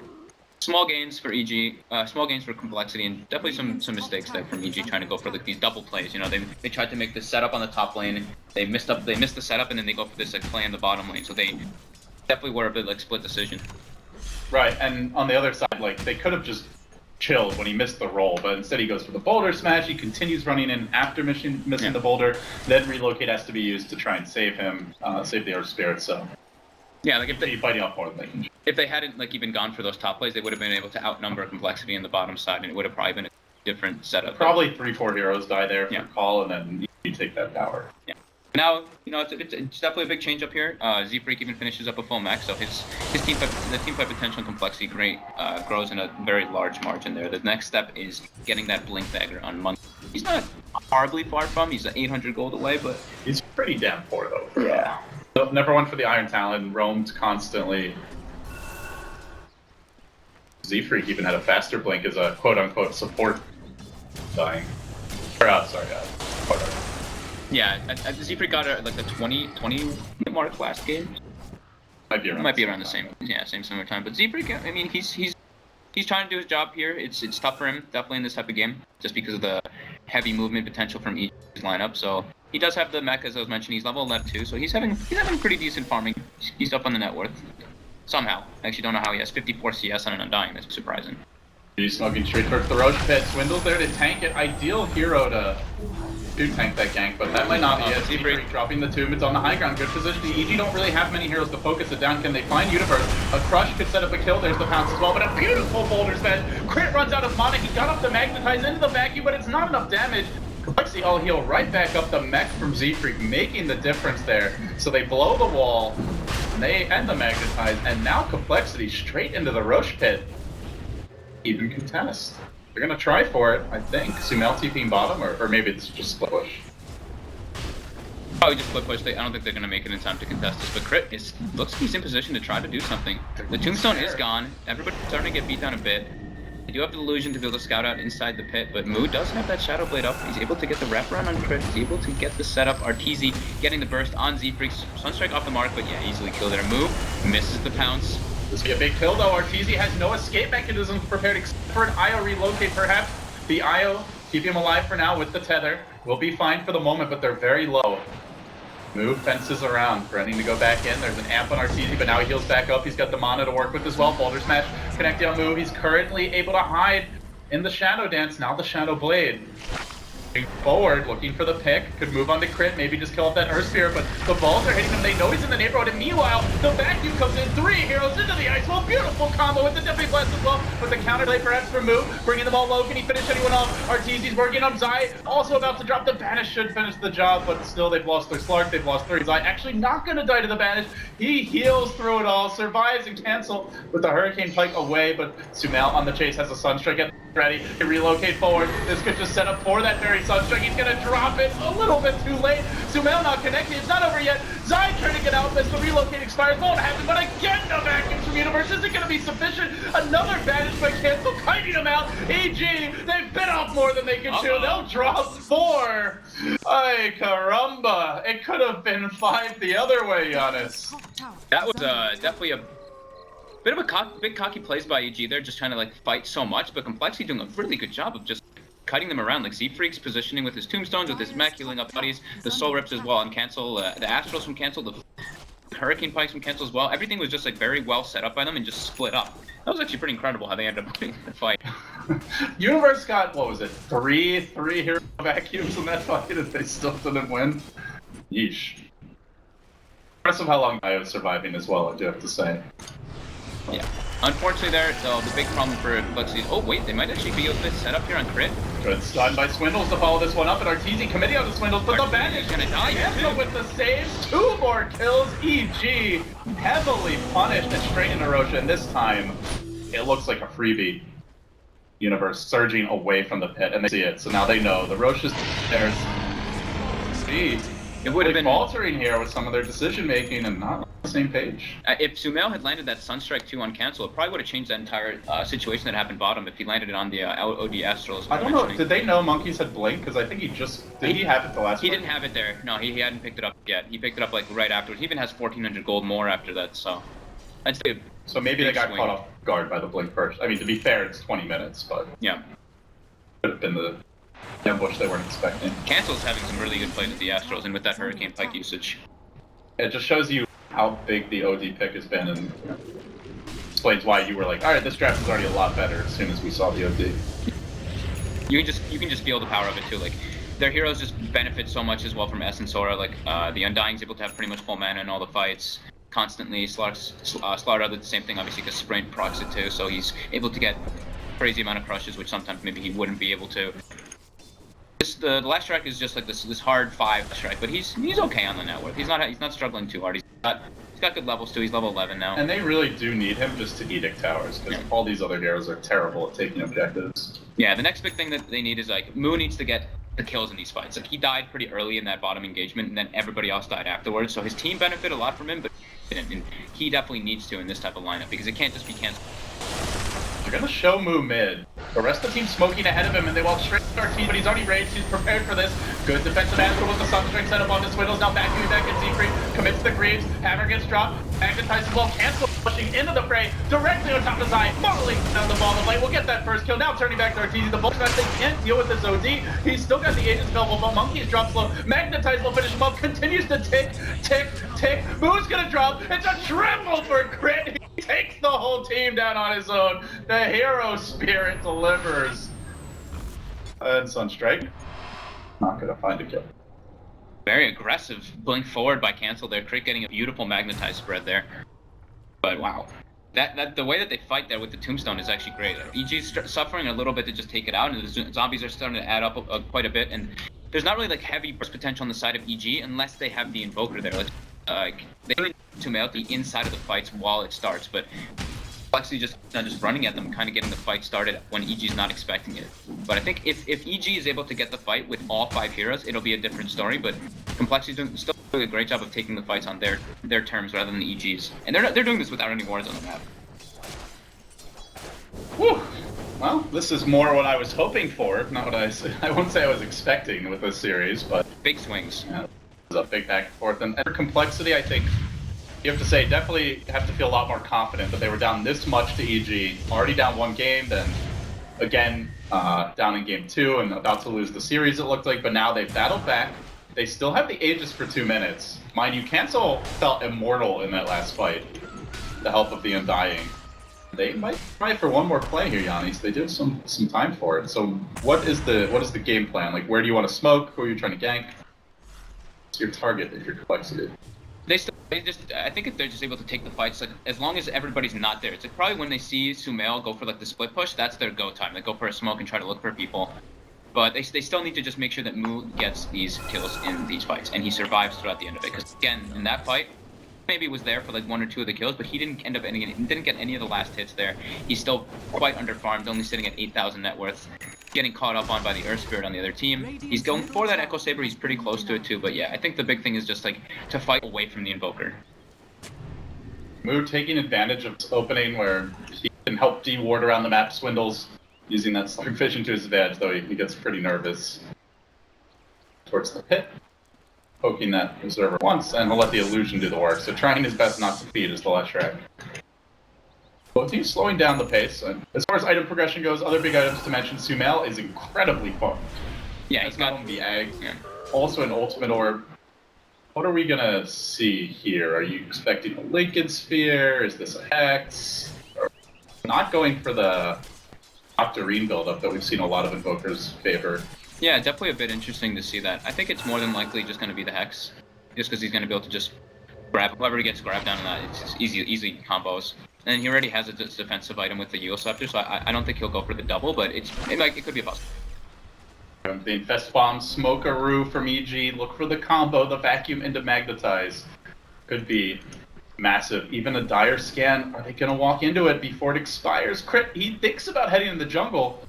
small gains for EG, small gains for complexity, and definitely some mistakes there from EG trying to go for like these double plays. You know, they tried to make the setup on the top lane, they missed the setup, and then they go for this like play in the bottom lane. So they definitely were a bit like split decision. Right, and on the other side, like they could have just chilled when he missed the roll, but instead he goes for the boulder smash. He continues running in after missing the boulder. Then relocate has to be used to try and save him, save the Earth Spirit. So. Yeah, like if they fighting off more than they can. If they hadn't like even gone for those top plays, they would have been able to outnumber complexity in the bottom side, and it would have probably been a different setup. Probably 3-4 heroes die there for coL, and then you take that tower. Yeah. Now, you know, it's definitely a big change up here. Z-Freak even finishes up a full max, so the team fight potential and complexity grows in a very large margin there. The next step is getting that Blink Dagger on Monk. He's not horribly far from. He's 800 gold away, but he's pretty damn poor though. Yeah. So, never went for the Iron Talon, roamed constantly. Z-Freak even had a faster blink as a quote-unquote support dying. Sorry, support. Yeah, Z-Freak got like the 20 mark last game. Might be around the same similar time. But Z-Freak, I mean, he's trying to do his job here. It's tough for him, definitely in this type of game, just because of the heavy movement potential from each lineup. So he does have the mech, as I was mentioning. He's level 11 too, so he's having pretty decent farming. He's up on the net worth somehow. I actually don't know how he has 54 CS on an Undying. That's surprising. He's smoking straight towards the Roche pit. Swindle's there to tank it. Ideal hero to tank that gank, but that might not be it. Z-Freak dropping the tomb. It's on the high ground. Good position. EG don't really have many heroes to focus it down. Can they find Universe? A crush could set up a kill. There's the pounce as well, but a beautiful boulder smash. Crit runs out of mana. He got up to magnetize into the vacuum, but it's not enough damage. Complexity all heal right back up the mech from Z-Freak, making the difference there. So they blow the wall, and they end the magnetize, and now Complexity straight into the Roche pit. Even contest. They're gonna try for it, I think. sumail TPing bottom, or maybe it's just split push. Probably just split push. I don't think they're gonna make it in time to contest this, but Crit looks like he's in position to try to do something. The tombstone is gone. Everybody's starting to get beat down a bit. They do have the illusion to be able to scout out inside the pit, but Moo does have that Shadow Blade up. He's able to get the wraparound on Crit. He's able to get the setup. RTZ getting the burst on Z-Freak. Sunstrike off the mark, but yeah, easily killed there. Moo misses the pounce. This will be a big kill though. RTZ has no escape mechanisms prepared except for an IO relocate perhaps. The IO, keep him alive for now with the tether. Will be fine for the moment, but they're very low. Move fences around, threatening to go back in. There's an amp on RTZ, but now he heals back up. He's got the mana to work with as well. Boulder smash connecting on Move. He's currently able to hide in the Shadow Dance. Now the Shadow Blade. Forward, looking for the pick. Could move on to Crit, maybe just kill off that Earth Sphere, but the balls are hitting him. They know he's in the neighborhood, and meanwhile, the vacuum comes in. 3 heroes into the ice. Well, beautiful combo with the Deputy Blast as well, with the counterplay perhaps for Moo, bringing them all low. Can he finish anyone off? RTZ's working on Zai, also about to drop the Banish, should finish the job, but still they've lost their Slark, they've lost their Zai. Actually not gonna die to the Banish. He heals through it all, survives and cancel with the Hurricane Pike away, but sumail on the chase has a Sunstrike at ready to relocate forward. This could just set up for that very Sunstrike. He's gonna drop it a little bit too late. sumail not connected. It's not over yet. Zai trying to get out as the relocate expires. Won't happen, but again, the vacuum from Universe isn't gonna be sufficient. Another Banish by cancel, kiting him out. EG, they've bit off more than they can chew. They'll drop 4. Ay, caramba. It could have been 5 the other way, Giannis. That was definitely a bit of a big cocky plays by EG. They're just trying to like fight so much, but Complexity doing a really good job of just cutting them around. Like Z-Freak's positioning with his tombstones, with his mech, healing up bodies, the soul rips as well on cancel, the astrals from cancel, the hurricane pikes from cancel as well. Everything was just like very well set up by them and just split up. That was actually pretty incredible how they ended up winning the fight. Universe got, what was it, 3 hero vacuums in that fight and they still didn't win? Yeesh. Impressive how long I was surviving as well, I do have to say. Yeah. Unfortunately there, though, the big problem for Complexity is, oh wait, they might actually be able to set up here on Crit. Good stun by Swindles to follow this one up, and RTZ committing on the Swindles, but the Banish gonna die with the saves. 2 more kills. EG heavily punished and straight into Rosha, and this time it looks like a freebie. Universe surging away from the pit, and they see it, so now they know the Rosha's theirs. See, It would have been faltering here with some of their decision making and not on the same page. If Sumail had landed that Sunstrike 2 on cancel, it probably would have changed that entire situation that happened bottom if he landed it on the OD Astrals. I don't know. Did they know Monkeys had Blink? Because I think he have it the last. He didn't have it there. No, he hadn't picked it up yet. He picked it up like right afterwards. He even has 1,400 gold more after that. So that's good. So maybe they got caught off guard by the Blink first. I mean, to be fair, it's 20 minutes, but yeah, could have been the ambush they weren't expecting. Cancel's having some really good plays with the Astrals and with that Hurricane Pike usage. It just shows you how big the OD pick has been and explains why you were like, all right, this draft is already a lot better as soon as we saw the OD. You can just feel the power of it too. Like their heroes just benefit so much as well from S and Sora. Like the Undying's able to have pretty much full mana in all the fights constantly. Slaughter did the same thing obviously because Sprint procs it too, so he's able to get crazy amount of crushes, which sometimes maybe he wouldn't be able to. The last strike is just like this hard 5 strike, but he's okay on the net worth. He's not struggling too hard. He's got good levels too. He's level 11 now. And they really do need him just to edict towers because all these other heroes are terrible at taking objectives. Yeah, the next big thing that they need is like Moo needs to get the kills in these fights. Like he died pretty early in that bottom engagement, and then everybody else died afterwards. So his team benefited a lot from him, but and he definitely needs to in this type of lineup because it can't just be canceled. They're gonna show Moo mid. The rest of the team smoking ahead of him, and they walk straight to our team, but he's already raged. He's prepared for this. Good defensive answer with the Sunstrike set up on the Swindles. Now vacuuming back in Siegfried. Commits the Greaves. Hammer gets dropped. Magnetizes well. Cancel pushing into the fray. Directly on top of Zai. Modeling down the bottom lane. We'll get that first kill. Now turning back to Arteezy. The Bolts they can't deal with this OD. He's still got the Aegis available, but Monkey's drop slow. Magnetize will finish him up. Continues to tick, tick, tick. Moo's gonna drop. It's a triple for crit. He takes the whole team down on his own. The hero spirit delivers. And Sunstrike, not gonna find a kill. Very aggressive blink forward by Cancel there. Crit getting a beautiful magnetized spread there. But wow, that the way that they fight there with the Tombstone is actually great. EG's suffering a little bit to just take it out, and the zombies are starting to add up quite a bit. And there's not really like heavy burst potential on the side of EG unless they have the Invoker there. Like they really need to melt the inside of the fights while it starts, but Complexity just running at them, kind of getting the fight started when EG's not expecting it. But I think if EG is able to get the fight with all 5 heroes, it'll be a different story. But Complexity's still doing a great job of taking the fights on their terms rather than the EG's, and they're doing this without any wars on the map. Whew. Well, this is more what I was hoping for, not what I won't say I was expecting with this series, but Big swings. Yeah, it was a big back and forth. And for Complexity, I think you have to say, definitely have to feel a lot more confident that they were down this much to EG, already down 1 game, then again down in game 2 and about to lose the series it looked like, but now they've battled back. They still have the Aegis for 2 minutes. Mind you, Cancel felt immortal in that last fight, the help of the Undying. They might try for one more play here, Yannis. They do have some time for it. So what is the game plan? Like, where do you want to smoke? Who are you trying to gank? What's your target if you're Complexity? I think if they're just able to take the fights, like as long as everybody's not there, it's like probably when they see Sumail go for like the split push, that's their go time. They go for a smoke and try to look for people. But they still need to just make sure that Moo gets these kills in these fights, and he survives throughout the end of it. Because again, in that fight, maybe was there for like 1 or 2 of the kills, but he didn't get any of the last hits there. He's still quite underfarmed, only sitting at 8,000 net worth, getting caught up on by the Earth Spirit on the other team. He's going for that Echo Saber. He's pretty close to it too, but yeah, I think the big thing is just like to fight away from the Invoker. Moo taking advantage of this opening where he can help D-ward around the map Swindles, using that Slug Vision to his advantage, though he gets pretty nervous towards the pit. Poking that Observer once, and he'll let the Illusion do the work, so trying his best not to feed is the last track. Both teams slowing down the pace. As far as item progression goes, other big items to mention, Sumail is incredibly fun. Yeah, he's got the egg. Yeah. Also an ultimate orb. What are we gonna see here? Are you expecting a Lincoln Sphere? Is this a Hex? Or not going for the Octarine buildup that we've seen a lot of Invokers favor. Yeah, definitely a bit interesting to see that. I think it's more than likely just going to be the Hex, just because he's going to be able to just grab whoever gets grabbed down on that. It's just easy combos. And he already has a defensive item with the Eul Scepter, so I don't think he'll go for the double, but it could be a possibility. The Infest Bomb, Smokaroo from EG, look for the combo, the Vacuum into Magnetize. Could be massive. Even a Dire Scan, are they going to walk into it before it expires? Crit, he thinks about heading in the jungle.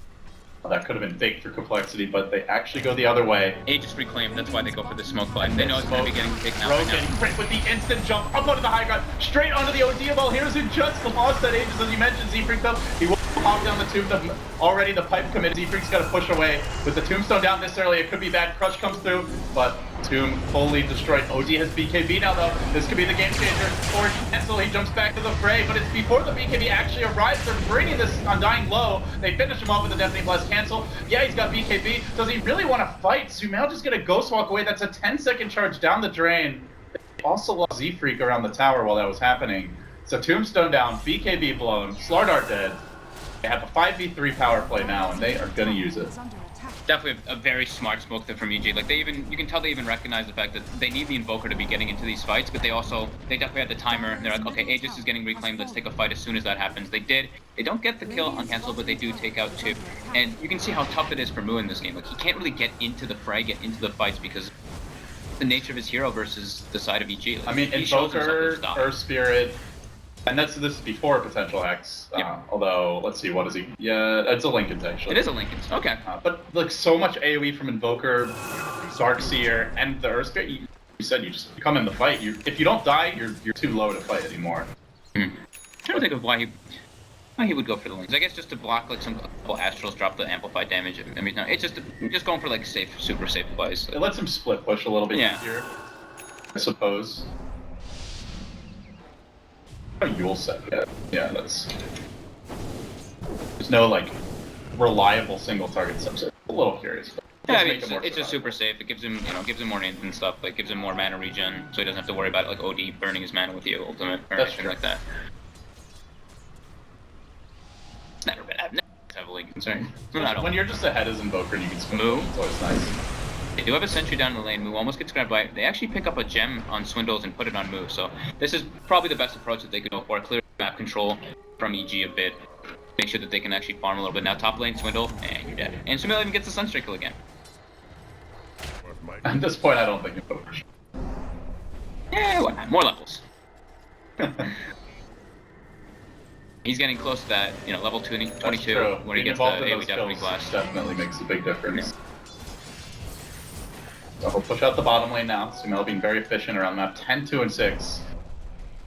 That could have been faked for complexity, but they actually go the other way. Aegis reclaimed, that's why they go for the smoke play. They know it's going to be getting taken out Bro right now. getting crit with the instant jump up onto the high ground, straight onto the OD ball. Here's who just lost that Aegis, as you mentioned, Z-Freak though. He will pop down the tomb. Already the pipe committed. Z-Freak's got to push away. With the tombstone down this early, it could be bad. Crush comes through, but tomb fully destroyed. OD has BKB now though. This could be the game changer. Or cancel, he jumps back to the fray, but it's before the BKB actually arrives. They're bringing this Undying low. They finish him off with a Deafening Blast cancel. Yeah, he's got BKB. Does he really want to fight? Sumail just get a Ghost Walk away. That's a 10-second charge down the drain. They also lost Z-Freak around the tower while that was happening. So Tombstone down, BKB blown, Slardar dead. They have a 5v3 power play now, and they are going to use it. Definitely a very smart smoke there from EG. Like you can tell they even recognize the fact that they need the Invoker to be getting into these fights, but they definitely had the timer. And they're like, okay, Aegis is getting reclaimed. Let's take a fight as soon as that happens. They did. They don't get the kill on cancel, but they do take out 2. And you can see how tough it is for Mu in this game. Like he can't really get into the fray, get into the fights because the nature of his hero versus the side of EG. Like, I mean, Invoker, Earth Spirit. And this is before potential X. Yep. Although, let's see, what is he? Yeah, it's a Lincoln's actually. It is a Lincoln's. Okay. But like so much AoE from Invoker, Darkseer, and the Earth Spirit. You said you come in the fight. If you don't die, you're too low to fight anymore. I'm trying to think of why he would go for the Lincolns. I guess just to block like some couple Astrals, drop the amplified damage every time. It's just going for like super safe plays. It lets him split push a little bit easier, I suppose. Yule set. Yeah, that's. There's no like reliable single target subset. A little curious. Yeah, I mean, it's just super safe. It gives him, gives him more nades and stuff. Like gives him more mana regen, so he doesn't have to worry about like OD burning his mana with the ultimate or anything like that. It's never been heavily concerned. When you're just ahead as Invoker, and you can spin. Move. It's always nice. They do have a sentry down in the lane. Mu almost gets grabbed by it. They actually pick up a gem on Swindles and put it on Mu. So this is probably the best approach that they could go for. Clear map control from EG a bit. Make sure that they can actually farm a little bit. Now top lane Swindle, and you're dead. And Sumail even gets the Sunstreak kill again. At this point, I don't think Invoker. Yeah, why not? More levels. He's getting close to that, level 22 when he gets the AoE Deafening Blast. Definitely makes a big difference. So he'll push out the bottom lane now. Sumail being very efficient around the map. 10, 2, and 6.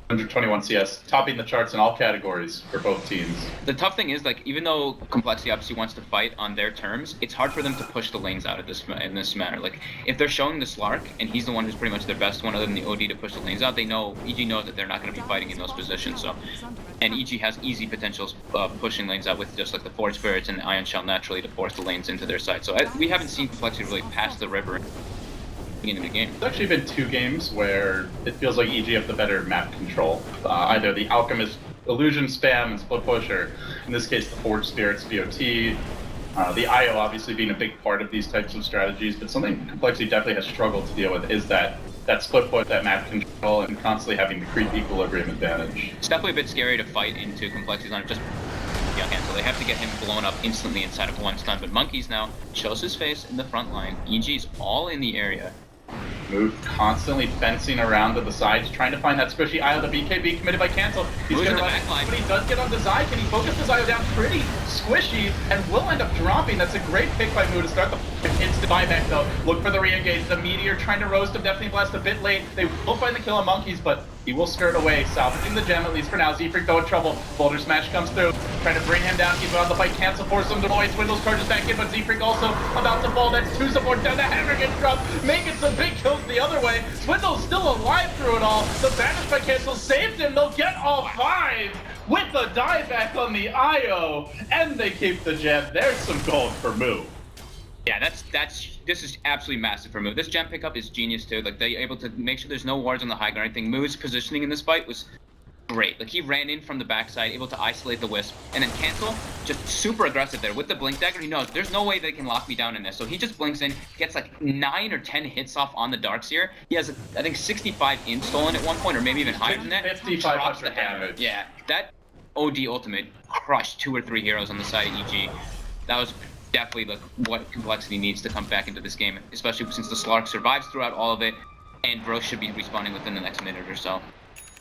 121 CS, topping the charts in all categories for both teams. The tough thing is, like, even though Complexity obviously wants to fight on their terms, it's hard for them to push the lanes out in this manner. Like, if they're showing the Slark, and he's the one who's pretty much their best one other than the OD to push the lanes out, EG knows that they're not going to be fighting in those positions. So, and EG has easy potentials pushing lanes out with just like the Forge Spirits and the Ion Shell naturally to force the lanes into their side. So we haven't seen Complexity really pass the river beginning of the game. There's actually been 2 games where it feels like EG have the better map control. Either the Alchemist Illusion Spam and Split Push, or in this case the Forge Spirits BOT. The IO obviously being a big part of these types of strategies, but something Complexity definitely has struggled to deal with is that split push, that map control, and constantly having the creep equilibrium advantage. It's definitely a bit scary to fight into Complexity's on just Young Hand, so they have to get him blown up instantly inside of 1 stun. But Monkeys now shows his face in the front line. EG's all in the area. Move constantly fencing around to the sides, trying to find that squishy IO. The BKB committed by cancel. He's Moves gonna in the run, back line. but he does get on Desai. Can he focus Desai down pretty squishy and will end up dropping? That's a great pick by Mu to start the instant buyback though. Look for the re-engage. The Meteor trying to roast him. Definitely Blast a bit late. They will find the kill on Monkeys, but he will skirt away, salvaging the gem at least for now. Z-Freak though in trouble. Boulder Smash comes through, trying to bring him down. Keep on the fight. Cancel force him to avoid. Swindles charges back in, but Z-Freak also about to fall. That's 2 support down. The hammer gets dropped, making some big kills the other way. Swindle's still alive through it all. The banish by cancel saved him. They'll get all 5 with the dieback on the IO, and they keep the gem. There's some gold for Mu. Yeah, this is absolutely massive for Mu. This gem pickup is genius too. Like they're able to make sure there's no wards on the high ground or anything. Mu's positioning in this fight was great. Like he ran in from the backside, able to isolate the Wisp, and then cancel, just super aggressive there with the blink dagger. He knows there's no way they can lock me down in this, so he just blinks in, gets like 9 or 10 hits off on the Darkseer. He has, I think, 65 int stolen at one point, or maybe even higher than that. 5,500 damage. Yeah, that OD ultimate crushed 2 or 3 heroes on the side of EG. That was definitely like what Complexity needs to come back into this game, especially since the Slark survives throughout all of it, and Bro should be respawning within the next minute or so.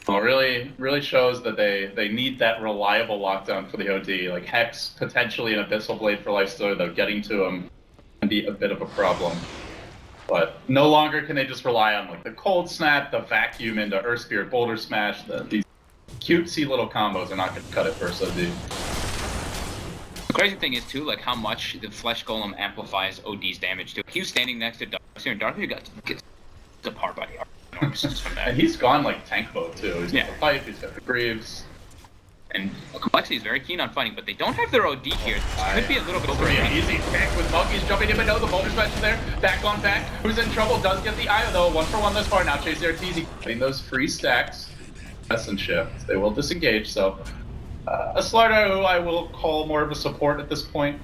Well, really shows that they need that reliable lockdown for the OD. Like Hex, potentially an Abyssal Blade for Lifestealer, though getting to him can be a bit of a problem. But no longer can they just rely on like the Cold Snap, the Vacuum into Earth Spirit Boulder Smash. These cutesy little combos are not going to cut it for us OD. The crazy thing is too, like how much the Flesh Golem amplifies OD's damage too. He was standing next to Darkseer, and Darkseer gets apart by the from that. And he's gone like tank mode too. He's got the Pipe, he's got the Greaves. And Complexity is very keen on fighting, but they don't have their OD here. This could be a little bit over. Easy pick with Monkeys jumping in, but no, the Boulder Smash is there. Back on back. Who's in trouble? Does get the IO though. 1-for-1 thus far. Now Chase Arteezy getting those free stacks. And shift. They will disengage. So a Slardar who I will call more of a support at this point.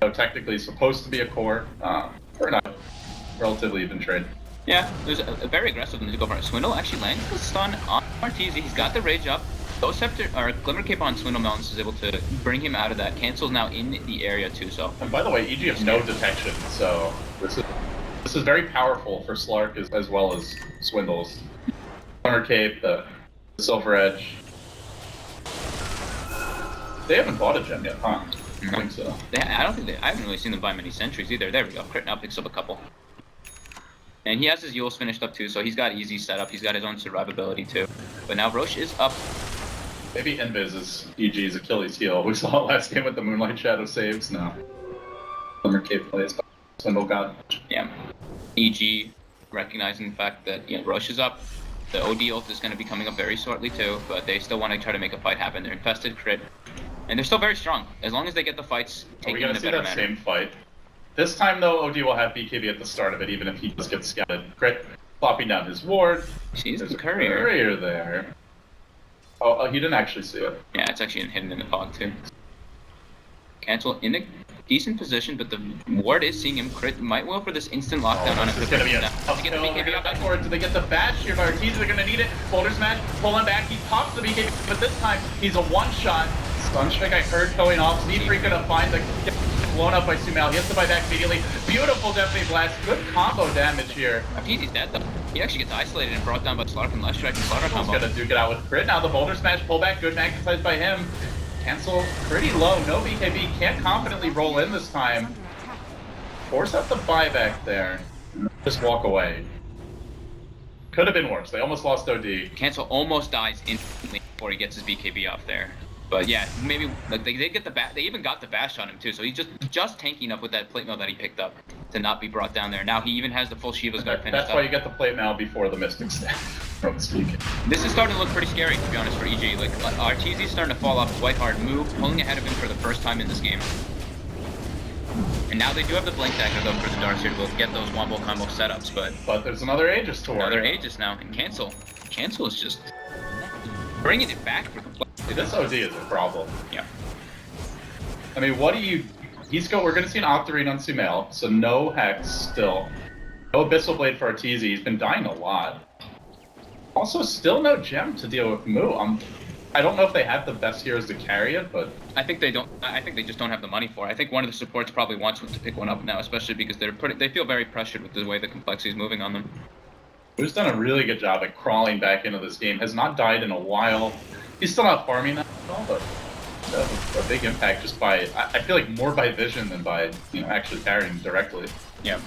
So technically supposed to be a core. Or not. Relatively even trade. Yeah, there's a very aggressive one to go for it. Swindle actually lands the stun on Arteezy. He's got the rage up. Ghost Scepter or Glimmer Cape on Swindle Melons is able to bring him out of that. Cancel's now in the area too, so. And by the way, EG has no detection, so this is very powerful for Slark as well as Swindles. Glimmer Cape, the Silver Edge. They haven't bought a gem yet, huh? I don't think so. I haven't really seen them buy many sentries either. There we go. Crit now picks up a couple. And he has his Yules finished up too, so he's got easy setup. He's got his own survivability too. But now Roche is up. Maybe Invis is EG's Achilles heel. We saw it last game with the Moonlight Shadow saves. No. Glimmer Cape plays, but Swindle got. Yeah. EG recognizing the fact that Roche is up. The OD ult is going to be coming up very shortly too, but they still want to try to make a fight happen. They're infested crit. And they're still very strong. As long as they get the fights taken in a better manner. We're going to see that same fight. This time though, OD will have BKB at the start of it, even if he just gets scouted. Crit, flopping down his ward. She's There's the a courier. courier there. Oh, he didn't actually see it. Yeah, it's actually hidden in the fog too. Cancel in a decent position, but the ward is seeing him crit. Might will for this instant lockdown on it. This is going to be a tough kill. They're going to back forward. Do they get the bash here by Arteezy? They're going to need it. Boulder Smash, pull him back. He pops the BKB, but this time he's a one-shot. Stun Strike I heard going off. Speed going to find the... blown up by Sumail. He has to buy back immediately. Beautiful Deathly Blast. Good combo damage here. Arteezy's dead though. He actually gets isolated and brought down by Slark and Left Strike and Slaughter combo. He's gonna duke it out with crit. Now the Boulder Smash pullback. Good magnetized by him. Cancel pretty low. No BKB. Can't confidently roll in this time. Force out the buyback there. Just walk away. Could have been worse. They almost lost OD. Cancel almost dies instantly before he gets his BKB off there. But yeah, maybe like they get the they even got the bash on him too, so he's just tanking up with that plate mail that he picked up to not be brought down there. Now he even has the full Shiva's guard finished. That's why you get the plate mail before the Mystic Staff, so to speak. This is starting to look pretty scary, to be honest, for EG. Like Arteezy's starting to fall off quite hard. Move pulling ahead of him for the first time in this game. And now they do have the Blink Dagger though for the Darkseer to get those wombo combo setups, but there's another Aegis to work. Another Aegis now, and Cancel is just bringing it back for Complexity. This OD is a problem. Yeah. I mean, what do you... We're going to see an Octarine on Sumail, so no Hex still. No Abyssal Blade for Arteezy. He's been dying a lot. Also, still no gem to deal with Moo. I don't know if they have the best heroes to carry it, but... I think they don't. I think they just don't have the money for it. I think one of the supports probably wants to pick one up now, especially because they feel very pressured with the way the Complexity is moving on them. Who's done a really good job at crawling back into this game. Has not died in a while. He's still not farming that at all, but a big impact just by, I feel like more by vision than by, actually carrying directly. Yeah.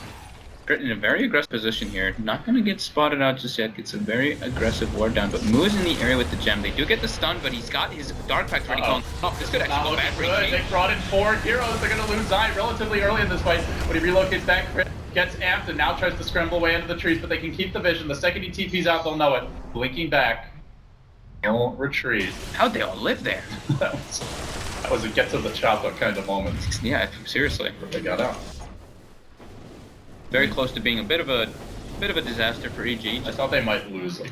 In a very aggressive position here. Not going to get spotted out just yet. Gets a very aggressive ward down, but Moo's in the area with the gem. They do get the stun, but he's got his Dark Pact ready going. Oh, this could actually go bad for EG. They brought in 4 heroes. They're going to lose Zai relatively early in this fight. When he relocates back, gets amped and now tries to scramble away into the trees, but they can keep the vision. The second he TP's out, they'll know it. Blinking back. Don't retreat. How'd they all live there? that was a get to the chopper kind of moment. Yeah, seriously. But they got out. Very close to being a bit of a disaster for EG. I thought they might lose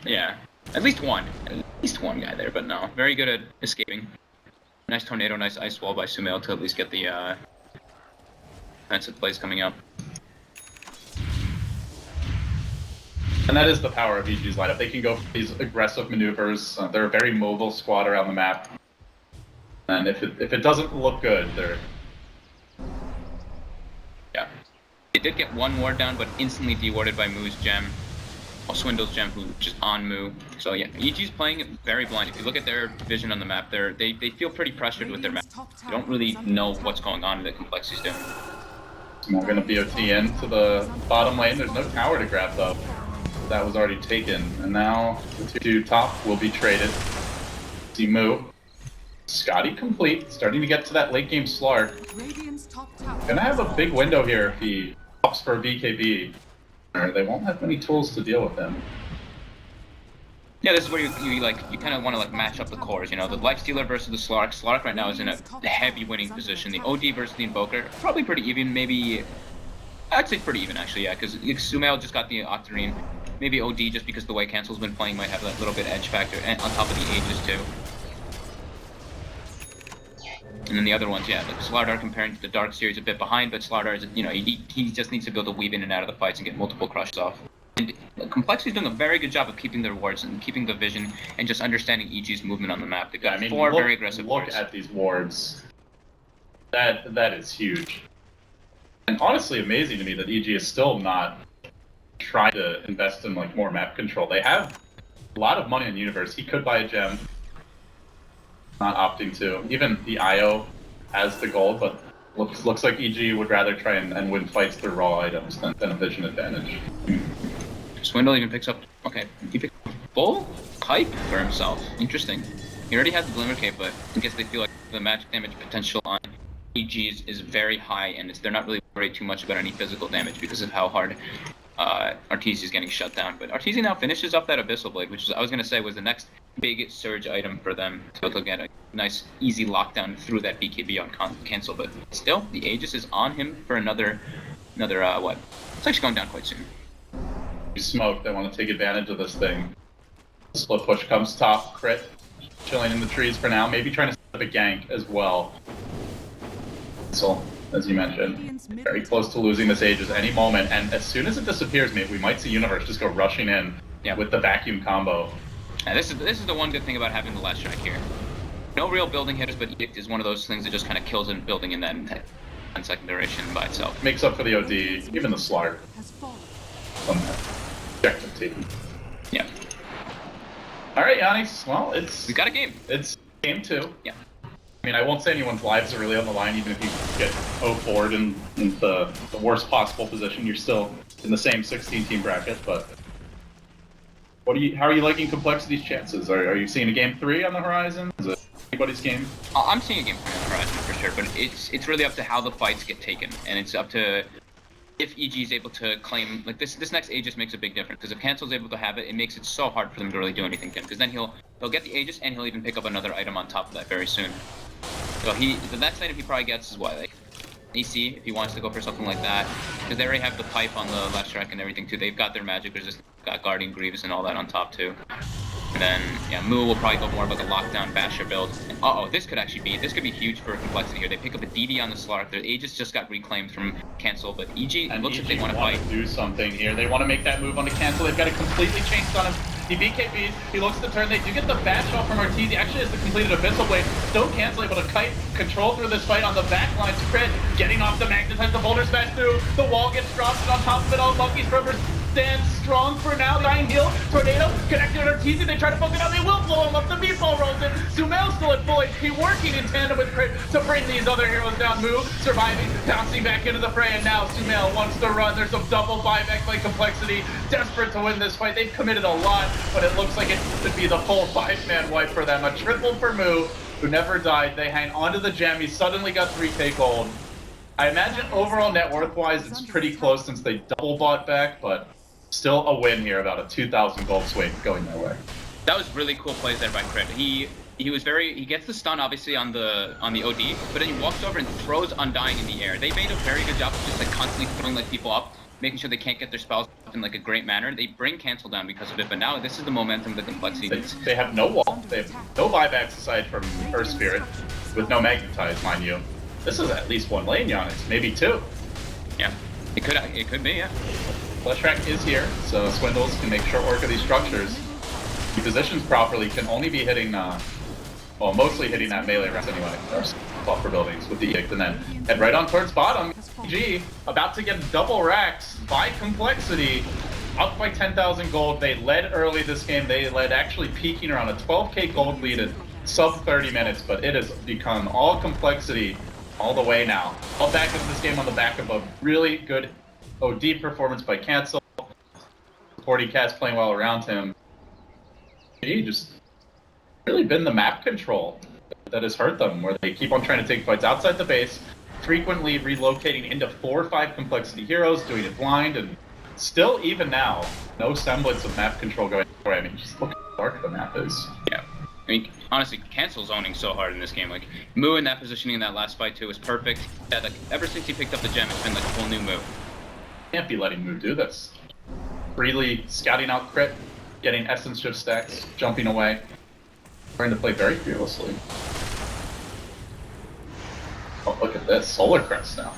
yeah, at least one guy there, but no. Very good at escaping. Nice tornado, nice ice wall by Sumail to at least get the defensive plays coming up. And that is the power of EG's lineup. They can go for these aggressive maneuvers. They're a very mobile squad around the map. And if it doesn't look good, they're... Yeah. They did get one ward down, but instantly dewarded by Moo's gem. Swindle's gem, who's just on Moo. So yeah, EG's playing it very blind. If you look at their vision on the map, they feel pretty pressured with their map. They don't really know what's going on in the Complexity's doing. We're gonna BOT into the bottom lane. There's no tower to grab though. That was already taken. And now the two top will be traded. See Moo. Scotty complete. Starting to get to that late game Slark. Gonna have a big window here if he opts for a BKB. They won't have many tools to deal with him. Yeah, this is where you kind of want to like match up the cores, you know, the Lifestealer versus the Slark. Slark right now is in a heavy winning position. The OD versus the Invoker, probably pretty even, maybe, I'd say pretty even actually, yeah, because sumail just got the Octarine. Maybe OD just because the way Cancel's been playing might have that little bit edge factor, and on top of the ages too. And then the other ones, yeah, like Slardar comparing to the Dark Series a bit behind, but Slardar is, you know, he just needs to be able to weave in and out of the fights and get multiple crushes off. And Complexity's doing a very good job of keeping their wards and keeping the vision and just understanding EG's movement on the map. They've got four very aggressive wards. Look at these wards. That is huge. And honestly amazing to me that EG is still not trying to invest in like more map control. They have a lot of money in the universe. He could buy a gem. Not opting to. Even the IO has the gold, but looks like EG would rather try and win fights through raw items than a vision advantage. Swindle even picks up, okay, he picked up full Kite for himself. Interesting. He already has the Glimmer Cape, but I guess they feel like the magic damage potential on EG's is very high, and they're not really worried too much about any physical damage because of how hard Arteezy is getting shut down. But Arteezy now finishes up that Abyssal Blade, which is, I was going to say, was the next big surge item for them to look at a nice, easy lockdown through that BKB on Cancel. But still, the Aegis is on him for another what? It's actually going down quite soon. Smoke, they want to take advantage of this thing. Split push comes top, crit, chilling in the trees for now, maybe trying to set up a gank as well. So, as you mentioned, very close to losing this Aegis any moment, and as soon as it disappears, maybe we might see Universe just go rushing in with the vacuum combo. And this is the one good thing about having the last strike here. No real building hitters, but Edict is one of those things that just kind of kills in building in that 10-second duration by itself. Makes up for the OD, even the Slark. Objective team. Yeah. Alright, Yannis, well, we got a game. It's game 2. Yeah. I mean, I won't say anyone's lives are really on the line, even if you get 0-4'd in the worst possible position. You're still in the same 16-team bracket, but how are you liking Complexity's chances? Are you seeing a game 3 on the horizon? Is it anybody's game? I'm seeing a game 3 on the horizon for sure, but it's really up to how the fights get taken, and it's up to if EG is able to claim, like this next Aegis makes a big difference, because if Cancel's able to have it, it makes it so hard for them to really do anything to him, because then he'll get the Aegis and he'll even pick up another item on top of that very soon. So the next item he probably gets is what, like AC, if he wants to go for something like that, because they already have the pipe on the left strike and everything too. They've got their magic resistance, got Guardian Greaves and all that on top too. And then, yeah, Moo will probably go more of like a lockdown basher build. And this could be huge for Complexity here. They pick up a DD on the Slark. Their Aegis just got reclaimed from Cancel, but EG looks like they want to fight. Do something here. They want to make that move onto Cancel. They've got it completely changed on him. He BKBs, he looks at the turn, they do get the bash off from Arteezy. He actually has the completed Abyssal Blade. Still Cancel able to kite control through this fight on the back line. Crit, getting off the magnetize, the boulder smash through, the wall gets dropped, and on top of it all, Monkey's Rubber stands strong for now. Dying heal, Tornado, connected with Arteezy, they try to focus out, they will blow him up, the meatball rolls in. Sumail's still at full HP, working in tandem with Crit to bring these other heroes down. Moo, surviving, bouncing back into the fray, and now Sumail wants to run. There's some double buyback by Complexity, desperate to win this fight. They've committed a lot, but it looks like it could be the full 5-man wipe for them. A triple for Moo, who never died. They hang onto the gem. He suddenly got 3k gold. I imagine overall net worth-wise, it's pretty close since they double bought back, but still a win here, about a 2,000 gold swing going their way. That was really cool plays there by Crit. He gets the stun obviously on the OD, but then he walks over and throws Undying in the air. They made a very good job of just like constantly throwing like people up, making sure they can't get their spells in like a great manner. They bring Cancel down because of it, but now this is the momentum the Complexity needs. They have no wall, they have no buybacks aside from Earth Spirit, with no magnetize, mind you. This is at least one lane, Giannis, maybe 2. Yeah, it could be, yeah. Flesh Rack is here, so Swindles can make short work of these structures. He positions properly, can only be hitting, well, mostly hitting that melee rest anyway, or buffer buildings with the Edict, and then head right on towards bottom. G about to get double racks by Complexity. up by 10,000 gold. They led early this game. They led actually peaking around a 12k gold lead at sub 30 minutes, but it has become all complexity all the way now. All back into this game on the back of a really good OD performance by Cancel. Supporting Cats playing well around him. He just really been the map control that has hurt them, where they keep on trying to take fights outside the base, frequently relocating into 4 or 5 complexity heroes, doing it blind, and still, even now, no semblance of map control going away. I mean, just look how dark the map is. Yeah. I mean, honestly, Cancel's owning so hard in this game. Like, Moo in that positioning in that last fight, too, was perfect. Yeah, like, ever since he picked up the gem, it's been like a whole new Moo. Can't be letting Moo do this. Freely scouting out crit, getting essence shift stacks, jumping away, trying to play very fearlessly. Oh, look at this. Solar Crest now.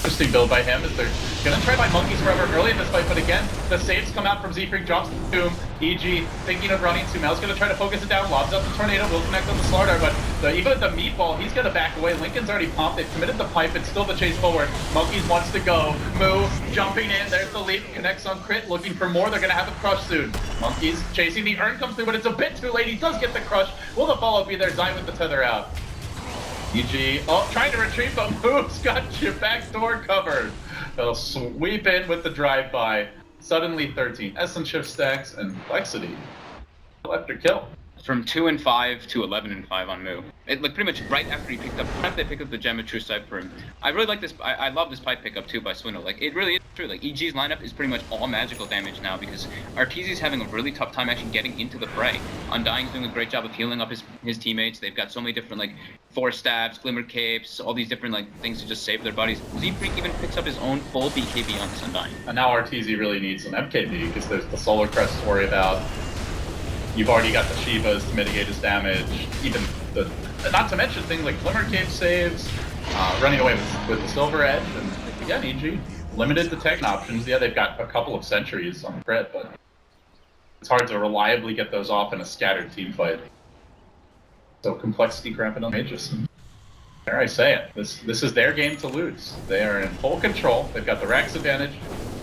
Interesting build by him as they're going to try by Monkeys forever early in this fight, but again, the saves come out from Z-Freak, drops the Tomb, EG thinking of running, Sumel's going to try to focus it down, lobs up the Tornado, will connect on the Slardar, but even with the Meatball, he's going to back away. Lincoln's already pumped, they've committed the pipe, it's still the chase forward. Monkeys wants to go, Moo jumping in, there's the leap, connects on crit, looking for more, they're going to have a crush soon. Monkeys chasing, the Urn comes through, but it's a bit too late, he does get the crush. Will the follow-up be there? Zion with the tether out. EG, oh, trying to retreat, but Moo's got your back door covered. They'll sweep in with the drive-by. Suddenly 13 essence shift stacks and complexity. After kill. From 2 and 5 to 11 and 5 on Moo. It like pretty much right after they picked up the gem of True Sight for him. I really like this. I love this pipe pickup too by Swindle. Like it really is true. Like EG's lineup is pretty much all magical damage now because Arteezy's having a really tough time actually getting into the fray. Undying's doing a great job of healing up his teammates. They've got so many different like Force Stabs, Glimmer Capes, all these different like things to just save their buddies. Z-Freak even picks up his own full BKB on this Undying. And now Arteezy really needs some MKB because there's the Solar Crest to worry about. You've already got the Shivas to mitigate his damage, even the, not to mention things like Glimmer Cape saves, running away with the Silver Edge, and again, EG, limited detection options. Yeah, they've got a couple of sentries on crit, but it's hard to reliably get those off in a scattered team fight. So complexity cramping on Magus. Dare I say it, this is their game to lose. They are in full control, they've got the Rax advantage.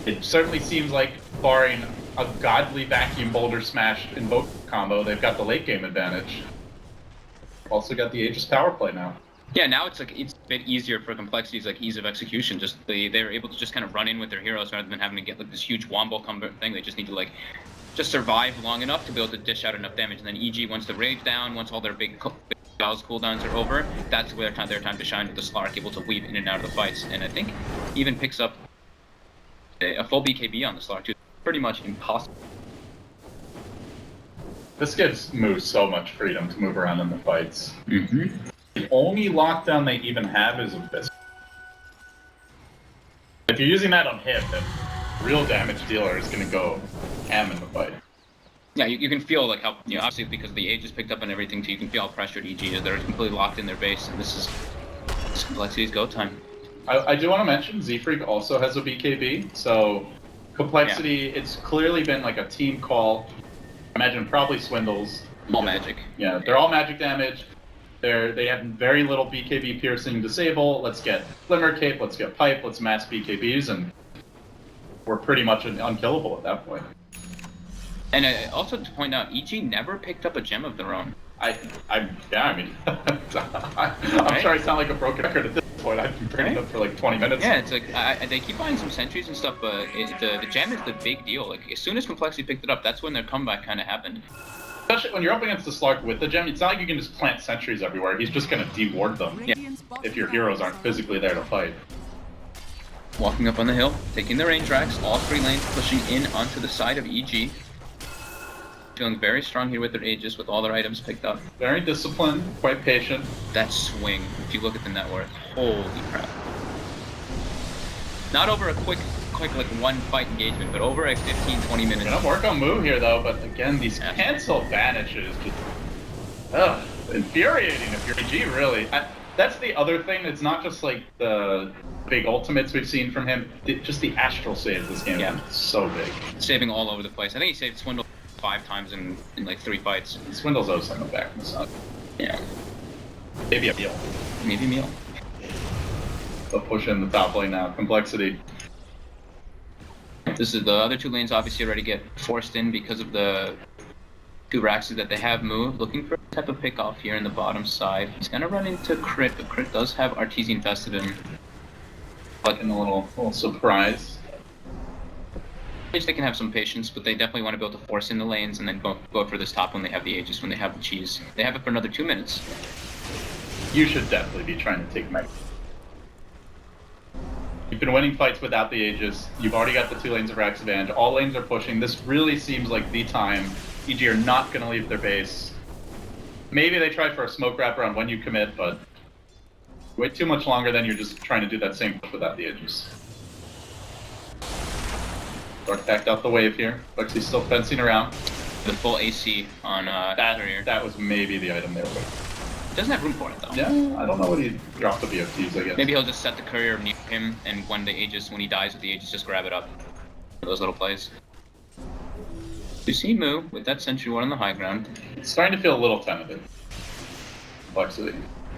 It certainly seems like, barring a godly vacuum boulder smash invoke combo, they've got the late game advantage. Also got the Aegis power play now. Yeah, now it's a bit easier for complexities like ease of execution. Just they're able to just kind of run in with their heroes rather than having to get like this huge wombo combo thing. They just need to like just survive long enough to be able to dish out enough damage. And then EG, once the rage down, once all their big Giles cooldowns are over, that's where their time to shine with the Slark, able to weave in and out of the fights. And I think even picks up a full BKB on the Slark too. Pretty much impossible. This gives Moose so much freedom to move around in the fights. Mm-hmm. The only lockdown they even have is Abyss. If you're using that on him, then real damage dealer is going to go ham in the fight. Yeah, you can feel like how, you know, obviously because the Aegis picked up and everything too, you can feel how pressured EG is. They're completely locked in their base, and this is complexity's go time. I do want to mention Z-Freak also has a BKB, so complexity, it's clearly been like a team call. I imagine probably Swindles. All magic. Yeah, they're all magic damage. They have very little BKB piercing disable. Let's get Glimmer Cape, let's get Pipe, let's mass BKBs, and we're pretty much unkillable at that point. And also to point out, EG never picked up a gem of their own. I'm sorry I sound like a broken record at this point. I've been bringing it up for like 20 minutes. Yeah, it's like, they keep buying some sentries and stuff, but the gem is the big deal. Like, as soon as Complexity picked it up, that's when their comeback kind of happened. Especially when you're up against the Slark with the gem, it's not like you can just plant sentries everywhere. He's just going to deward them if your heroes aren't physically there to fight. Walking up on the hill, taking the range racks, all 3 lanes pushing in onto the side of EG. Feeling very strong here with their Aegis, with all their items picked up. Very disciplined, quite patient. That swing, if you look at the net worth, holy crap. Not over a quick like one fight engagement, but over a 15-20 minutes. Gonna work on Moo here though, but again, these cancel vanishes just infuriating if you're EG, really. That's the other thing, it's not just like the big ultimates we've seen from him, just the astral saves this game is so big. Saving all over the place. I think he saved Swindle 5 times in like 3 fights. Swindle's always on the back from the sun. Yeah. Maybe a meal. Maybe meal. They'll push in the top lane now. Complexity. This is the other two lanes obviously already get forced in because of the two Raxes that they have moved. Looking for a type of pick off here in the bottom side. He's gonna run into Crit, but Crit does have Artesian invested in. But in a little surprise. They can have some patience, but they definitely want to be able to force in the lanes and then go for this top when they have the Aegis, when they have the cheese. They have it for another 2 minutes. You should definitely be trying to take Mech. You've been winning fights without the Aegis. You've already got the 2 lanes of Rax advantage. All lanes are pushing. This really seems like the time. EG are not going to leave their base. Maybe they try for a smoke wraparound when you commit, but wait too much longer, then you're just trying to do that same push without the Aegis. Dark backed out the wave here. Lexi's still fencing around. The full AC on Courier. That was maybe the item there. Doesn't have room for it though. Yeah, I don't know what he dropped the BFTs, I guess. Maybe he'll just set the Courier near him, and when the Aegis, when he dies with the Aegis, just grab it up. For those little plays. You see Moo with that Sentry Ward on the high ground. It's starting to feel a little tentative. Complexity.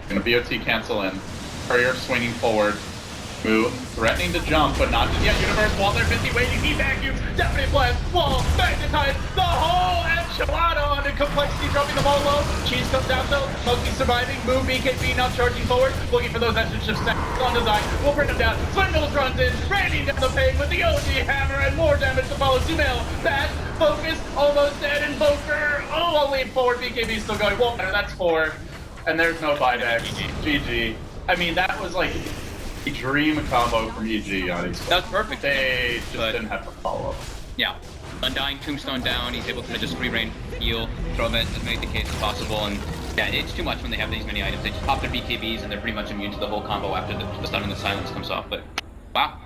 Gonna BOT cancel in. Courier swinging forward. Moo threatening to jump, but not just yet. Universe, while they're busy waiting, he vacuums. Definite blast, wall, magnetize, the whole enchilada on the complexity, dropping the ball low. Cheese comes out though, Monkey surviving. Moo, BKB now charging forward, looking for those extra shifts on design. We'll bring them down. Swindles runs in, raining down the pain with the OG hammer and more damage to follow. Sumail, back, focus, almost dead, Invoker. Oh, a leap forward, BKB still going. Well, that's 4. And there's no buyback. GG. I mean, that was like a dream combo from EG on his. That was perfect. They just didn't have to follow up. Yeah. Undying Tombstone down, he's able to just free reign, heal, throw them as many decays as possible, and yeah, it's too much when they have these many items. They just pop their BKBs and they're pretty much immune to the whole combo after the stun and the silence comes off, but wow.